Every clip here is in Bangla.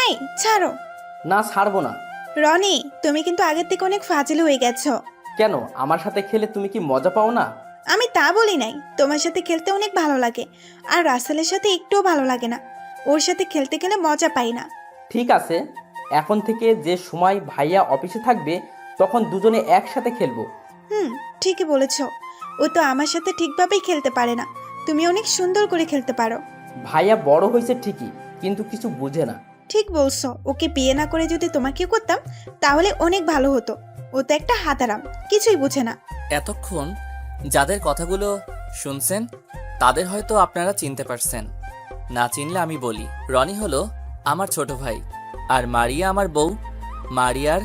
এই ছাড়ো। না, ছাড়বো না। রনি, তুমি কিন্তু আগের থেকে অনেক ফাজিল হয়ে গেছো। কেন? আমার সাথে খেলে তুমি কি মজা পাও না? আমি তা বলি নাই, তোমার সাথে খেলতে অনেক ভালো লাগে। আর রাসেলের সাথে একটুও ভালো লাগে না। ওর সাথে খেলতে গেলে মজা পাই না। ঠিক আছে, এখন থেকে যে সময় ভাইয়া অফিসে থাকবে তখন দুজনে একসাথে খেলবো। ঠিকই বলেছো। ও তো আমার সাথে ঠিকভাবেই খেলতে পারে না। তুমি অনেক সুন্দর করে খেলতে পারো। ভাইয়া বড় হয়েছে ঠিকই, কিন্তু কিছু বুঝে না। ঠিক বলছো, ওকে বিয়ে না করে যদি তোমাকে করতাম তাহলে অনেক ভালো হতো। ও তো একটা হাতারাম, কিছুই বুঝে না। এতক্ষণ যাদের কথাগুলো শুনছেন তাদের হয়তো আপনারা চিনতে পারছেন। না চিনলে আমি বলি, রনি হলো আমার ছোট ভাই, আর মারিয়া আমার বউ। মারিয়ার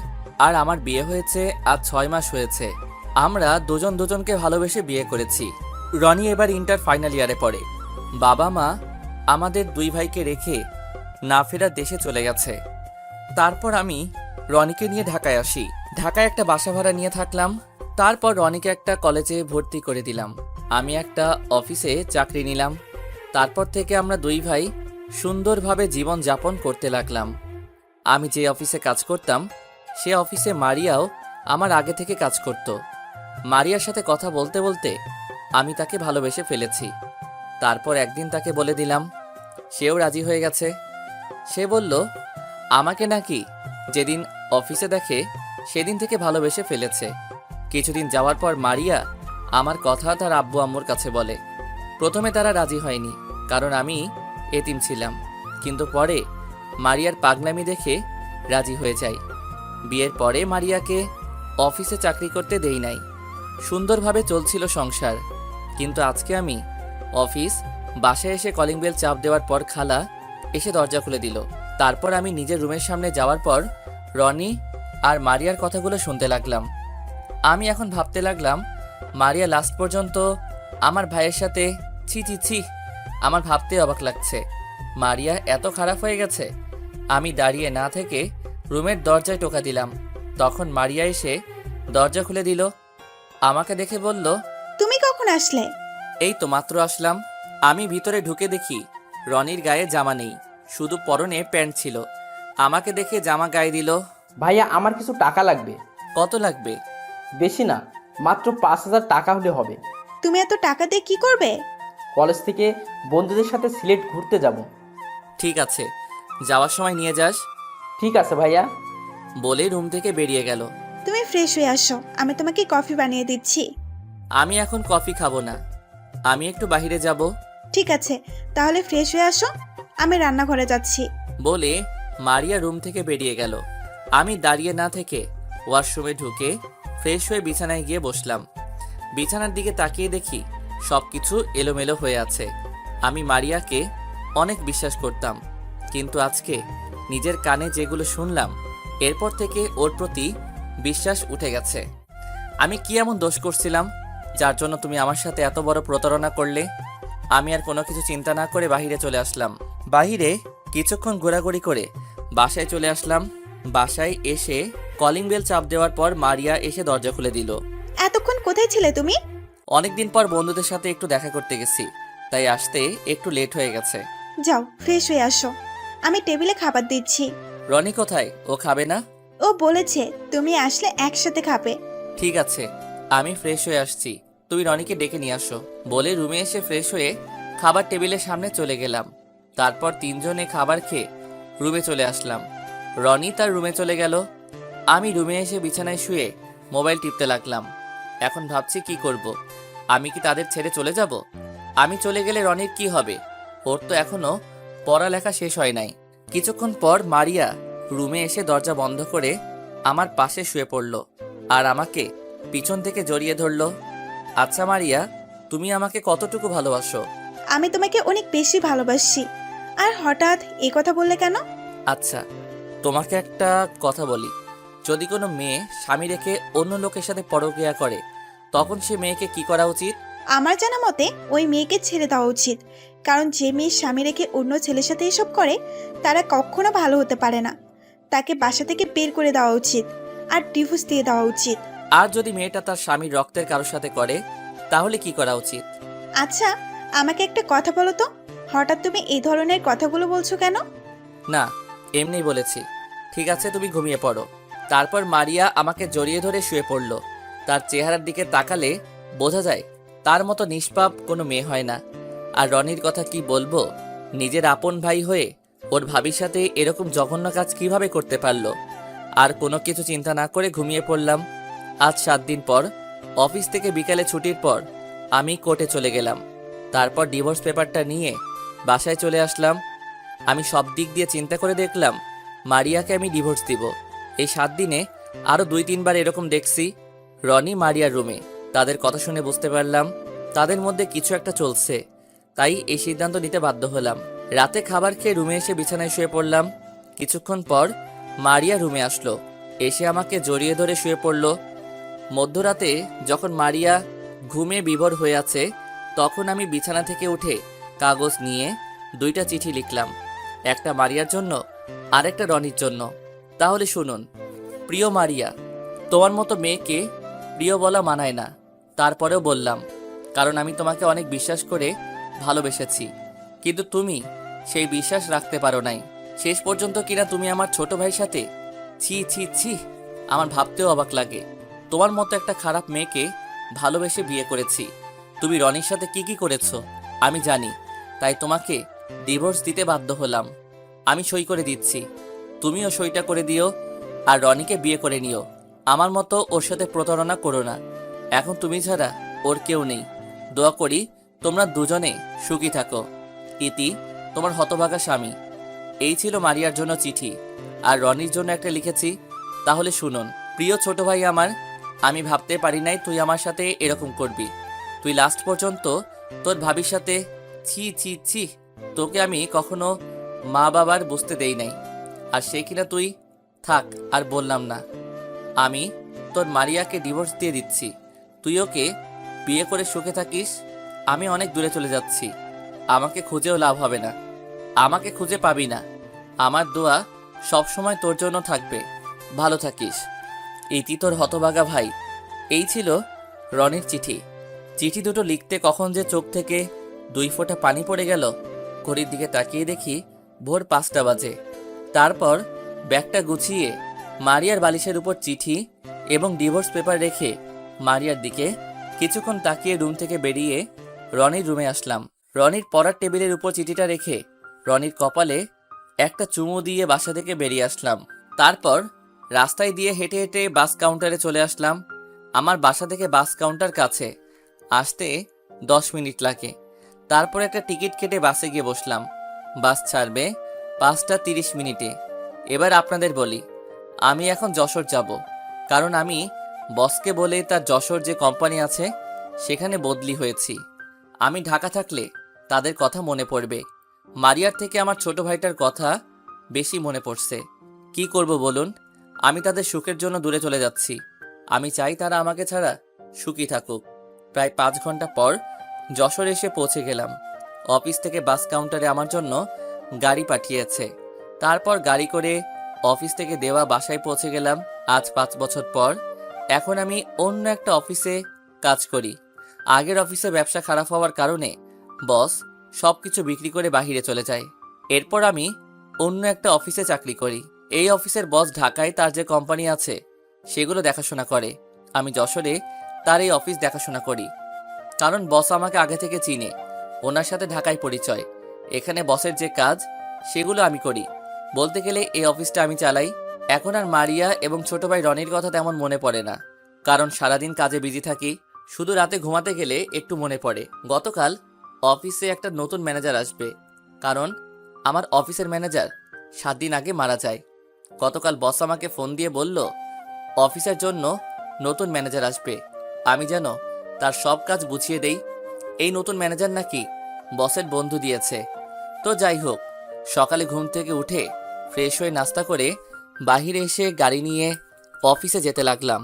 আর আমার বিয়ে হয়েছে আজ 6 মাস হয়েছে। আমরা দুজন দুজনকে ভালোবেসে বিয়ে করেছি। রনি এবার ইন্টার ফাইনাল ইয়ারে পড়ে। বাবা মা আমাদের দুই ভাইকে রেখে না ফেরার দেশে চলে গেছে। তারপর আমি রনিকে নিয়ে ঢাকায় আসি। ঢাকায় একটা বাসা ভাড়া নিয়ে থাকলাম। তারপর রনিকে একটা কলেজে ভর্তি করে দিলাম। আমি একটা অফিসে চাকরি নিলাম। তারপর থেকে আমরা দুই ভাই সুন্দরভাবে জীবন যাপন করতে লাগলাম। আমি যে অফিসে কাজ করতাম সে অফিসে মারিয়াও আমার আগে থেকে কাজ করত। মারিয়ার সাথে কথা বলতে বলতে আমি তাকে ভালোবেসে ফেলেছি। তারপর একদিন তাকে বলে দিলাম, সেও রাজি হয়ে গেছে। সে বলল আমাকে নাকি যেদিন অফিসে দেখে সেদিন থেকে ভালোবেসে ফেলেছে। কিছুদিন যাওয়ার পর মারিয়া আমার কথা তার আব্বু আম্মুর কাছে বলে। প্রথমে তারা রাজি হয়নি, কারণ আমি এতিম ছিলাম। কিন্তু পরে মারিয়ার পাগলামি দেখে রাজি হয়ে যায়। বিয়ের পরে মারিয়াকে অফিসে চাকরি করতে দেই নাই। সুন্দরভাবে চলছিল সংসার। কিন্তু আজকে আমি অফিস বাসায় এসে কলিং বেল চাপ দেওয়ার পর খালা এসে দরজা খুলে দিল। তারপর আমি নিজের রুমের সামনে যাওয়ার পর রনি আর মারিয়ার কথাগুলো শুনতে লাগলাম। আমি এখন ভাবতে লাগলাম, মারিয়া লাস্ট পর্যন্ত আমার ভাইয়ের সাথে ছি ছি ছি। আমার ভাবতে অবাক লাগছে, মারিয়া এত খারাপ হয়ে গেছে। আমি দাঁড়িয়ে না থেকে রুমের দরজায় টোকা দিলাম। তখন মারিয়া এসে দরজা খুলে দিল। আমাকে দেখে বলল, তুমি কখন আসলে? এই তো মাত্র আসলাম। আমি ভিতরে ঢুকে দেখি রনির গায়ে জামা নেই, শুধু পরনে প্যান্ট ছিল। আমাকে দেখে জামা গায়ে দিল। ভাইয়া, আমার কিছু টাকা লাগবে। কত লাগবে? বেশি না, মাত্র 5,000 টাকা হলে হবে। তুমি এত টাকা দিয়ে কি করবে? কলেজ থেকে বন্ধুদের সাথে সিলেট ঘুরতে যাব। ঠিক আছে, যাওয়ার সময় নিয়ে যাস। ঠিক আছে ভাইয়া। বলে রুম থেকে বেরিয়ে গেল। তুমি ফ্রেশ হয়ে আসো, আমি তোমাকে কফি বানিয়ে দিচ্ছি। আমি এখন কফি খাবো না, আমি একটু বাইরে যাব। ঠিক আছে, তাহলে ফ্রেশ হয়ে আসো, আমি রান্নাঘরে যাচ্ছি। বলে মারিয়া রুম থেকে বেরিয়ে গেল। আমি দাঁড়িয়ে না থেকে ওয়াশরুমে ঢুকে ফ্রেশ হয়ে বিছানায় গিয়ে বসলাম। বিছানার দিকে তাকিয়ে দেখি সবকিছু এলোমেলো হয়ে আছে। আমি মারিয়াকে অনেক বিশ্বাস করতাম, কিন্তু আজকে নিজের কানে যেগুলো শুনলাম এরপর থেকে ওর প্রতি বিশ্বাস উঠে গেছে। আমি কি এমন দোষ করছিলাম যার জন্য তুমি আমার সাথে এত বড় প্রতারণা করলে? আমি আর কোনো কিছু চিন্তা না করে বাহিরে চলে আসলাম। বাহিরে কিছুক্ষণ ঘোরাঘুরি করে বাসায় চলে আসলাম। বাসায় এসে কলিং বেল চাপ দেওয়ার পর মারিয়া এসে দরজা খুলে দিল। এতক্ষণ কোথায় ছিলে তুমি? অনেকদিন পর বন্ধুদের সাথে একটু দেখা করতে গেছি, তাই আসতে একটু লেট হয়ে গেছে। যাও ফ্রেশ হয়ে আসো, আমি টেবিলে খাবার দিচ্ছি। রনি কোথায়? ও খাবে না? ও বলেছে তুমি আসলে একসাথে খাবে। ঠিক আছে, আমি ফ্রেশ হয়ে আসছি, তুমি রনিকে ডেকে নিয়ে আসো। বলে রুমে এসে ফ্রেশ হয়ে খাবার টেবিলের সামনে চলে গেলাম। তারপর তিনজনে খাবার খেয়ে রুমে চলে আসলাম। রনি তার রুমে চলে গেল। আমি রুমে এসে বিছানায় শুয়ে মোবাইল টিপতে লাগলাম। এখন ভাবছি কি করব। আমি কি তাদের ছেড়ে চলে যাব? আমি চলে গেলে রনির কি হবে? ওর তো এখনো পড়ালেখা শেষ হয় নাই। কিছুক্ষণ পর মারিয়া রুমে এসে দরজা বন্ধ করে আমার পাশে শুয়ে পড়ল আর আমাকে পিছন থেকে জড়িয়ে ধরল। আচ্ছা মারিয়া, তুমি আমাকে কতটুকু ভালোবাসো? আমি তোমাকে অনেক বেশি ভালোবাসি। আর হঠাৎ এই কথা বললে কেন? আচ্ছা, তোমাকে একটা কথা বলি, যদি কোনো মেয়ে স্বামী রেখে অন্য লোকের সাথে পরকীয়া করে তখন সে মেয়েকে কি করা উচিত? আমার জানা মতে ওই মেয়েকে ছেড়ে দেওয়া উচিত। কারণ যে মেয়ে স্বামী রেখে অন্য ছেলের সাথে এসব করে তারা কখনো ভালো হতে পারে না। তাকে বাসা থেকে বের করে দেওয়া উচিত আর ডিভোর্স দিয়ে দেওয়া উচিত। আর যদি মেয়েটা তার স্বামীর রক্তের কারোর সাথে করে তাহলে কি করা উচিত? আচ্ছা, আমাকে একটা কথা বলো তো, হঠাৎ তুমি এই ধরনের কথাগুলো বলছো কেন? না, এমনি বলেছি। ঠিক আছে, তুমি ঘুমিয়ে পড়ো। তারপর মারিয়া আমাকে জড়িয়ে ধরে শুয়ে পড়ল। তার চেহারার দিকে তাকালে বোঝা যায় তার মতো নিষ্পাপ কোনো মেয়ে হয় না। আর রনির কথা কি বলবো, নিজের আপন ভাই হয়ে ওর ভাবির সাথে এরকম জঘন্য কাজ কিভাবে করতে পারলো। আর কোনো কিছু চিন্তা না করে ঘুমিয়ে পড়লাম। আজ 7 দিন পর অফিস থেকে বিকালে ছুটির পর আমি কোর্টে চলে গেলাম। তারপর ডিভোর্স পেপারটা নিয়ে বাসায় চলে আসলাম। আমি সব দিক দিয়ে চিন্তা করে দেখলাম মারিয়াকে আমি ডিভোর্স দিব। এই 7 দিনে আরও 2-3 বার এরকম দেখছি রনি মারিয়ার রুমে। তাদের কথা শুনে বুঝতে পারলাম তাদের মধ্যে কিছু একটা চলছে। তাই এই সিদ্ধান্ত নিতে বাধ্য হলাম। রাতে খাবার খেয়ে রুমে এসে বিছানায় শুয়ে পড়লাম। কিছুক্ষণ পর মারিয়া রুমে আসলো, এসে আমাকে জড়িয়ে ধরে শুয়ে পড়ল। মধ্যরাতে যখন মারিয়া ঘুমে বিভোর হয়ে আছে, তখন আমি বিছানা থেকে উঠে কাগজ নিয়ে 2টা চিঠি লিখলাম, একটা মারিয়ার জন্য আর একটা রনির জন্য। তাহলে শুনুন। প্রিয় মারিয়া, তোমার মতো মেয়েকে প্রিয় বলা মানায় না, তারপরেও বললাম, কারণ আমি তোমাকে অনেক বিশ্বাস করে ভালোবেসেছি। কিন্তু তুমি সেই বিশ্বাস রাখতে পারো নাই। শেষ পর্যন্ত কিনা তুমি আমার ছোট ভাইয়ের সাথে। ছি ছি ছি, আমার ভাবতেও অবাক লাগে। তোমার মতো একটা খারাপ মেয়েকে ভালোবেসে বিয়ে করেছি। তুমি রনির সাথে কি কি করেছো আমি জানি, তাই তোমাকে ডিভোর্স দিতে বাধ্য হলাম। আমি সই করে দিচ্ছি, তুমিও সইটা করে দিও আর রনিকে বিয়ে করে নিও। আমার মতো ওর সাথে প্রতারণা করো না। এখন তুমি ছাড়া ওর কেউ নেই। দোয়া করি তোমরা দুজনে সুখী থাকো। ইতি, তোমার হতভাগা স্বামী। এই ছিল মারিয়ার জন্য চিঠি, আর রনির জন্য একটা লিখেছি। তাহলে শুনুন। প্রিয় ছোট ভাই আমার, আমি ভাবতে পারি নাই তুই আমার সাথে এরকম করবি। তুই লাস্ট পর্যন্ত তোর ভাবির সাথে। ছি ছি ছি, তোকে আমি কখনো মা বাবার বুঝতে দেই নাই। আর সে কিনা তুই। থাক আর বললাম না। আমি তোর মারিয়াকে ডিভোর্স দিয়ে দিচ্ছি। তুই ওকে বিয়ে করে সুখে থাকিস। আমি অনেক দূরে চলে যাচ্ছি, আমাকে খুঁজেও লাভ হবে না, আমাকে খুঁজে পাবি না। আমার দোয়া সব সময় তোর জন্য থাকবে। ভালো থাকিস। ইতি, তোর হতভাগা ভাই। এই ছিল রনির চিঠি। চিঠি দুটো লিখতে কখন যে চোখ থেকে 2 ফোঁটা পানি পড়ে গেল। ঘড়ির দিকে তাকিয়ে দেখি ভোর 5টা বাজে। তারপর ব্যাগটা গুছিয়ে মারিয়ার বালিশের উপর চিঠি এবং ডিভোর্স পেপার রেখে মারিয়ার দিকে কিছুক্ষণ তাকিয়ে রুম থেকে বেরিয়ে রনির রুমে আসলাম। রনির পড়ার টেবিলের উপর চিঠিটা রেখে রনির কপালে একটা চুমু দিয়ে বাসা থেকে বেরিয়ে আসলাম। তারপর রাস্তায় দিয়ে হেঁটে হেঁটে বাস কাউন্টারে চলে আসলাম। আমার বাসা থেকে বাস কাউন্টার কাছে, আসতে 10 মিনিট লাগে। তারপর একটা টিকিট কেটে বাসে গিয়ে বসলাম। বাস ছাড়বে 5টা 30 মিনিটে। এবার আপনাদের বলি, আমি এখন যশোর যাব, কারণ আমি বসকে বলে তার যশোর যে কোম্পানি আছে সেখানে বদলি হয়েছি। আমি ঢাকা থাকলে তাদের কথা মনে পড়বে। মারিয়ার থেকে আমার ছোট ভাইটার কথা বেশি মনে পড়ছে। কি করব বলুন, আমি তাদের সুখের জন্য দূরে চলে যাচ্ছি। আমি চাই তারা আমাকে ছাড়া সুখী থাকুক। প্রায় 5 ঘন্টা পর যশোর এসে পৌঁছে গেলাম। অফিস থেকে বাস কাউন্টারে আমার জন্য গাড়ি পাঠিয়েছে। তারপর গাড়ি করে অফিস থেকে দেওয়া বাসায় পৌঁছে গেলাম। আজ 5 বছর পর এখন আমি অন্য একটা অফিসে কাজ করি। আগের অফিসে ব্যবসা খারাপ হওয়ার কারণে বস সবকিছু বিক্রি করে বাহিরে চলে যায়। এরপর আমি অন্য একটা অফিসে চাকরি করি। এই অফিসের বস ঢাকায় তার যে কোম্পানি আছে সেগুলো দেখাশোনা করে। আমি যশোরে তার এই অফিস দেখাশোনা করি, কারণ বস আমাকে আগে থেকে চিনে। ওনার সাথে ঢাকায় পরিচয়। এখানে বসের যে কাজ সেগুলো আমি করি। বলতে গেলে এই অফিসটা আমি চালাই। এখন আর মারিয়া এবং ছোট ভাই রনির কথা তেমন মনে পড়ে না, কারণ সারাদিন কাজে বিজি থাকি। শুধু রাতে ঘুমাতে গেলে একটু মনে পড়ে। গতকাল অফিসে একটা নতুন ম্যানেজার আসবে, কারণ আমার অফিসের ম্যানেজার 7 দিন আগে মারা যায়। গতকাল বস আমাকে ফোন দিয়ে বলল অফিসের জন্য নতুন ম্যানেজার আসবে, আমি যেন তার সব কাজ বুঝিয়ে দেই। এই নতুন ম্যানেজার নাকি বসের বন্ধু দিয়েছে। তো যাই হোক, সকালে ঘুম থেকে উঠে ফ্রেশ হয়ে নাস্তা করে বাহিরে এসে গাড়ি নিয়ে অফিসে যেতে লাগলাম।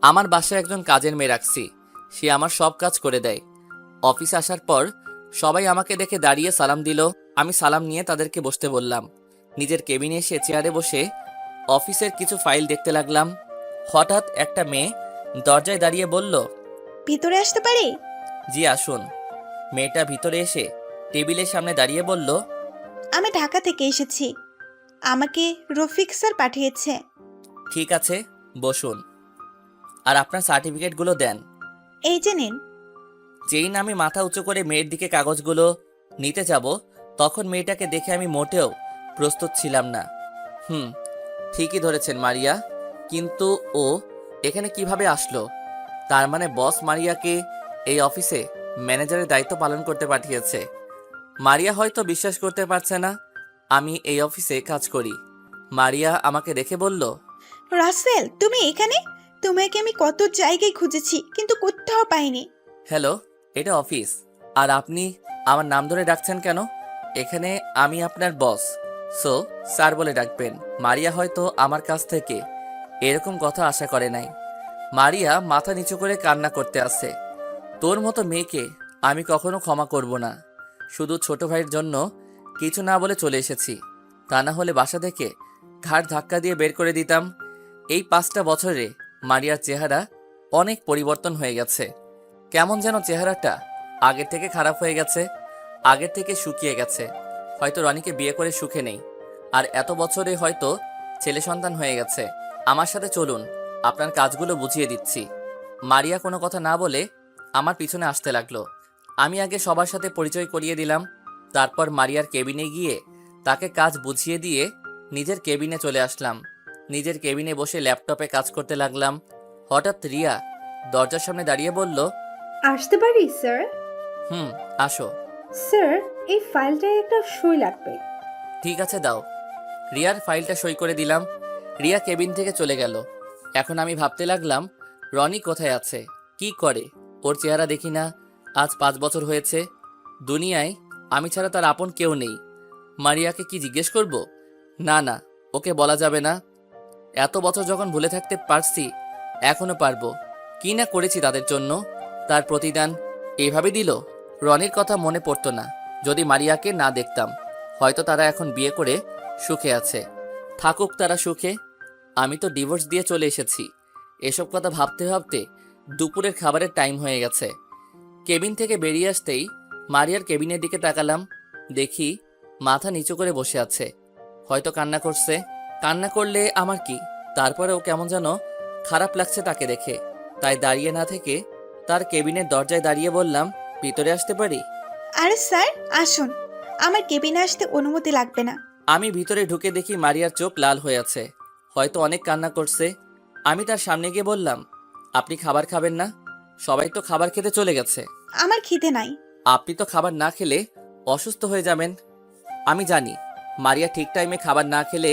আমার বাসায় একজন কাজের মেয়ে রাখছি, সে আমার সব কাজ করে দেয়। অফিসে আসার পর সবাই আমাকে দেখে দাঁড়িয়ে সালাম দিল। আমি সালাম নিয়ে তাদেরকে বসতে বললাম। নিজের কেবিনে এসে চেয়ারে বসে অফিসের কিছু ফাইল দেখতে লাগলাম। হঠাৎ একটা মেয়ে দরজায় দাঁড়িয়ে বলল, ভিতরে আসতে পারি? জি আসুন। মেয়েটা ভিতরে এসে টেবিলের সামনে দাঁড়িয়ে বলল, আমি ঢাকা থেকে এসেছি, আমাকে রফিক স্যার পাঠিয়েছে। ঠিক আছে, বসুন। আর আপনার সার্টিফিকেটগুলো দেন। এই যে নিন। যেই না আমি মাথা উঁচু করে মেয়ের দিকে কাগজগুলো নিতে যাব, তখন মেয়েটাকে দেখে আমি মোটেও প্রস্তুত ছিলাম না। ঠিকই ধরেছেন মারিয়া, কিন্তু ও এখানে কিভাবে আসলো? তার মানে বস মারিয়াকে এই অফিসে ম্যানেজারের দায়িত্ব পালন করতে পাঠিয়েছে। মারিয়া হয়তো বিশ্বাস করতে পারছে না আমি এই অফিসে কাজ করি। মারিয়া আমাকে দেখে বলল, রাসেল, তুমি এখানে? তোমাকে আমি কত জায়গায় খুঁজেছি কিন্তু কোথাও পাইনি। হ্যালো, এটা অফিস, আর আপনি আমার নাম ধরে ডাকছেন কেন? এখানে আমি আপনার বস, সো স্যার বলে ডাকবেন। মারিয়া হয়তো আমার কাছ থেকে এরকম কথা আশা করে নাই। মারিয়া মাথা নিচু করে কান্না করতে আসে। তোর মতো মেয়েকে আমি কখনো ক্ষমা করব না। শুধু ছোট ভাইয়ের জন্য কিছু না বলে চলে এসেছি, তা না হলে বাসা থেকে ঘাড় ধাক্কা দিয়ে বের করে দিতাম। এই 5টা বছরে মারিয়ার চেহারা অনেক পরিবর্তন হয়ে গেছে। কেমন যেন চেহারাটা আগের থেকে খারাপ হয়ে গেছে, আগের থেকে শুকিয়ে গেছে। হয়তো রনিকে বিয়ে করে সুখে নেই, আর এত বছরে হয়তো ছেলে সন্তান হয়ে গেছে। আমার সাথে চলুন, আপনার কাজগুলো বুঝিয়ে দিচ্ছি। মারিয়া কোনো কথা না বলে আমার পিছনে আসতে লাগলো। আমি আগে সবার সাথে পরিচয় করিয়ে দিলাম, তারপর মারিয়ার কেবিনে গিয়ে তাকে কাজ বুঝিয়ে দিয়ে নিজের কেবিনে চলে আসলাম। নিজের কেবিনে বসে ল্যাপটপে কাজ করতে লাগলাম। হঠাৎ রিয়া দরজার সামনে দাঁড়িয়ে বলল, আসতে পারি স্যার? আসো। স্যার, এই ফাইলটায় একটা সই লাগবে। ঠিক আছে, দাও। রিয়ার ফাইলটা সই করে দিলাম। রিয়া কেবিন থেকে চলে গেল। এখন আমি ভাবতে লাগলাম, রনি কোথায় আছে, কি করে? ওর চেহারা দেখি না। আজ 5 বছর হয়েছে। দুনিয়ায় আমি ছাড়া তার আপন কেউ নেই। মারিয়াকে কি জিজ্ঞেস করব? না না, ওকে বলা যাবে না। এত বছর যখন ভুলে থাকতে পারছি, এখনো পারবো। কি না করেছি তাদের জন্য, তার প্রতিদান এইভাবে দিল। রনির কথা মনে পড়তো না যদি মারিয়াকে না দেখতাম। হয়তো তারা এখন বিয়ে করে সুখে আছে। থাকুক তারা সুখে, আমি তো ডিভোর্স দিয়ে চলে এসেছি। এসব কথা ভাবতে ভাবতে দুপুরের খাবারের টাইম হয়ে গেছে। কেবিন থেকে বেরিয়ে আসতেই মারিয়ার কেবিনের দিকে তাকালাম। দেখি মাথা নিচু করে বসে আছে, হয়তো কান্না করছে। কান্না করলে আমার কি, তারপরেও কেমন যেন খারাপ লাগছে তাকে দেখে। তাই দাঁড়িয়ে না থেকে তার কেবিনের দরজায় দাঁড়িয়ে বললাম, ভিতরে আসতে পারি? আরে স্যার, আসুন। আমার কেবিনে আসতে অনুমতি লাগবে না। আমি ভিতরে ঢুকে দেখি মারিয়ার চোখ লাল হয়ে আছে, হয়তো অনেক কান্না করছে। আমি তার সামনে গিয়ে বললাম, আপনি খাবার খাবেন না? সবাই তো খাবার খেতে চলে গেছে। আমার খিদে নাই। আপনি তো খাবার না খেলে অসুস্থ হয়ে যাবেন। আমি জানি মারিয়া ঠিক টাইমে খাবার না খেলে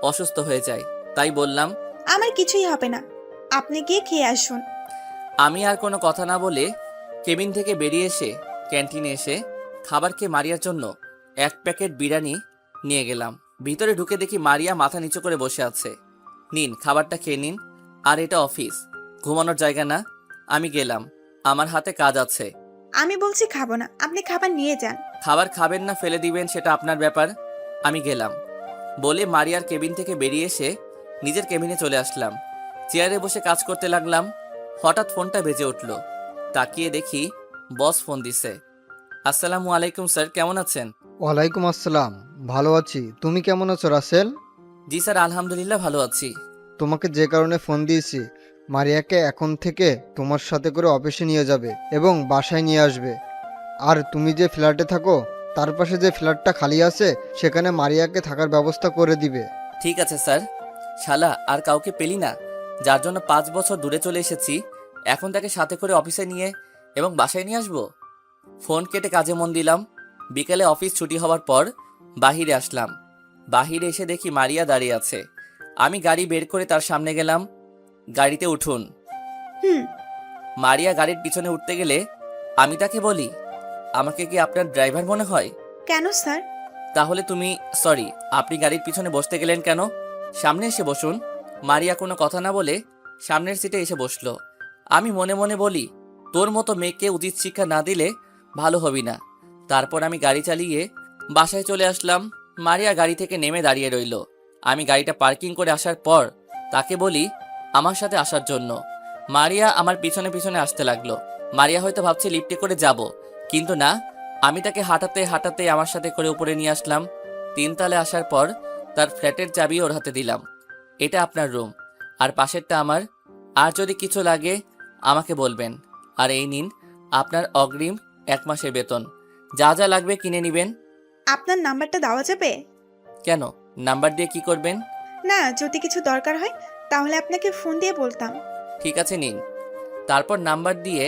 অসুস্থ হয়ে যায়, তাই বললাম। আমার কিছুই হবে না, আপনি গিয়ে খেয়ে আসুন। আমি আর কোনো কথা না বলে কেবিন থেকে বেরিয়ে এসে ক্যান্টিনে এসে খাবার খেয়ে মারিয়ার জন্য 1 প্যাকেট বিরিয়ানি নিয়ে গেলাম। ভিতরে ঢুকে দেখি মারিয়া মাথা নিচু করে বসে আছে। নিন, খাবারটা খেয়ে নিন। আর এটা অফিস, ঘুমানোর জায়গা না। আমি গেলাম, আমার হাতে কাজ আছে। আমি বলছি খাবো না, আপনি খাবার নিয়ে যান। খাবার খাবেন না ফেলে দিবেন সেটা আপনার ব্যাপার। আমি গেলাম বলে মারিয়ার কেবিন থেকে বেরিয়ে এসে নিজের কেবিনে চলে আসলাম। চেয়ারে বসে কাজ করতে লাগলাম। হঠাৎ ফোনটা বেজে উঠল। তাকিয়ে দেখি বস ফোন দিছে। আসসালামু আলাইকুম স্যার, কেমন আছেন? ওয়ালাইকুম আসসালাম, ভালো আছি। তুমি কেমন আছো রাসেল? জি স্যার, আলহামদুলিল্লাহ ভালো আছি। তোমাকে যে কারণে ফোন দিয়েছি, মারিয়াকে এখন থেকে তোমার সাথে করে অফিসে নিয়ে যাবে এবং বাসায় নিয়ে আসবে। আর তুমি যে ফ্ল্যাটে থাকো তার পাশে যে ফ্ল্যাটটা খালি আছে সেখানে মারিয়াকে থাকার ব্যবস্থা করে দিবে। ঠিক আছে স্যার। শালা আর কাউকে পেলি না, যার জন্য 5 বছর দূরে চলে এসেছি, এখন তাকে সাথে করে অফিসে নিয়ে এবং বাসায় নিয়ে আসবো? ফোন কেটে কাজে মন দিলাম। বিকেলে অফিস ছুটি হওয়ার পর বাহিরে আসলাম। বাহিরে এসে দেখি মারিয়া দাঁড়িয়ে আছে। আমি গাড়ি বের করে তার সামনে গেলাম। গাড়িতে উঠুন। হুম। মারিয়া গাড়ির পিছনে উঠতে গেলে আমি তাকে বলি, আমাকে কি আপনার ড্রাইভার মনে হয়? কেন স্যার? তাহলে তুমি সরি, আপনি গাড়ির পিছনে বসতে গেলেন কেন? সামনে এসে বসুন। মারিয়া কোনো কথা না বলে সামনের সিটে এসে বসলো। আমি মনে মনে বলি, তোর মতো মেয়েকে উচিত শিক্ষা না দিলে ভালো হবি না। তারপর আমি গাড়ি চালিয়ে বাসায় চলে আসলাম। মারিয়া গাড়ি থেকে নেমে দাঁড়িয়ে রইল। আমি গাড়িটা পার্কিং করে আসার পর তাকে বলি আমার সাথে আসার জন্য। মারিয়া আমার পিছনে পিছনে আসতে লাগলো। মারিয়া হয়তো ভাবছে লিফটে করে যাব, কিন্তু না, আমি তাকে হাঁটাতে হাঁটাতে আমার সাথে করে উপরে নিয়ে আসলাম। 3 তলায় আসার পর তার ফ্ল্যাটের চাবি ওর হাতে দিলাম। এটা আপনার রুম, আর পাশেরটা আমার। আর যদি কিছু লাগে আমাকে বলবেন। আর এই নিন আপনার অগ্রিম 1 মাসের বেতন। যা যা লাগবে কিনে নেবেন। আপনার নাম্বারটা দেওয়া যাবে? কেন, নাম্বার দিয়ে কি করবেন? না, যদি কিছু দরকার হয় তাহলে আপনাকে ফোন দিয়ে বলতাম। ঠিক আছে, নিন। তারপর নাম্বার দিয়ে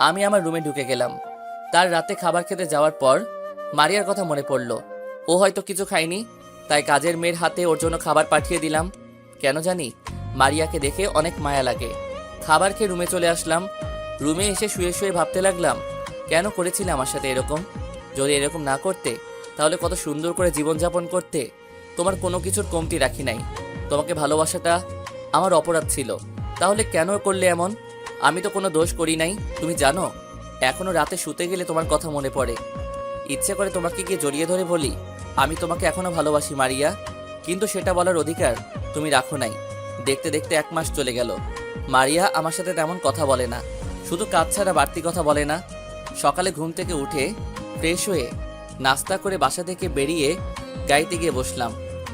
আমি আমার রুমে ঢুকে গেলাম। তার রাতে খাবার খেতে যাওয়ার পর মারিয়ার কথা মনে পড়ল। ও হয়তো কিছু খায়নি, তাই কাজের মেয়ের হাতে ওর জন্য খাবার পাঠিয়ে দিলাম। কেন জানি মারিয়াকে দেখে অনেক মায়া লাগে। খাবার খেয়ে রুমে চলে আসলাম। রুমে এসে শুয়ে শুয়ে ভাবতে লাগলাম, কেন করেছিলে আমার সাথে এরকম? যদি এরকম না করতে তাহলে কত সুন্দর করে জীবনযাপন করতে। তোমার কোনো কিছুর কমতি রাখি নাই। তোমাকে ভালোবাসাটা আমার অপরাধ ছিল, তাহলে কেন করলে এমন? আমি তো কোনো দোষ করি নাই। তুমি জানো, এখনো রাতে শুতে গেলে তোমার কথা মনে পড়ে। ইচ্ছে করে তোমাকে গিয়ে জড়িয়ে ধরে বলি, আমি তোমাকে এখনো ভালোবাসি মারিয়া। কিন্তু সেটা বলার অধিকার তুমি রাখো নাই। দেখতে দেখতে 1 মাস চলে গেল। মারিয়া আমার সাথে তেমন কথা বলে না, শুধু কাজ ছাড়া বাড়তি কথা বলে না। সকালে ঘুম থেকে উঠে ফ্রেশ হয়ে নাস্তা করে বাসা থেকে বেরিয়ে গাড়িতে গিয়ে বসলাম।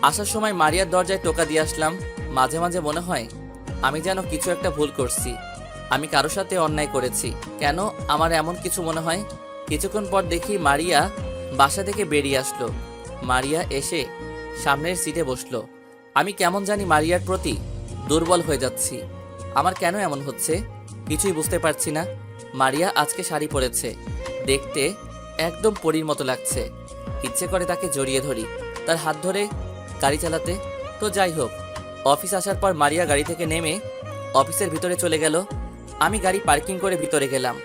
আসার সময় মারিয়ার দরজায় টোকা দিয়ে আসলাম। মাঝে মাঝে মনে হয় আমি যেন কিছু একটা ভুল করছি, আমি কারোর সাথে অন্যায় করেছি। কেন আমার এমন কিছু মনে হয়? কিছুক্ষণ পর দেখি মারিয়া বাসা থেকে বেরিয়ে আসলো। মারিয়া এসে সামনের সিটে বসলো। আমি কেমন জানি মারিয়ার প্রতি দুর্বল হয়ে যাচ্ছি। আমার কেন এমন হচ্ছে কিছুই বুঝতে পারছি না। মারিয়া আজকে শাড়ি পরেছে, দেখতে একদম পরীর মতো লাগছে। ইচ্ছে করে তাকে জড়িয়ে ধরি, তার হাত ধরে গাড়ি চালাতে। তো যাই হোক, অফিস আসার পর মারিয়া গাড়ি থেকে নেমে অফিসের ভিতরে চলে গেল। আমি গাড়ি পার্কিং করে ভিতরে গেলাম,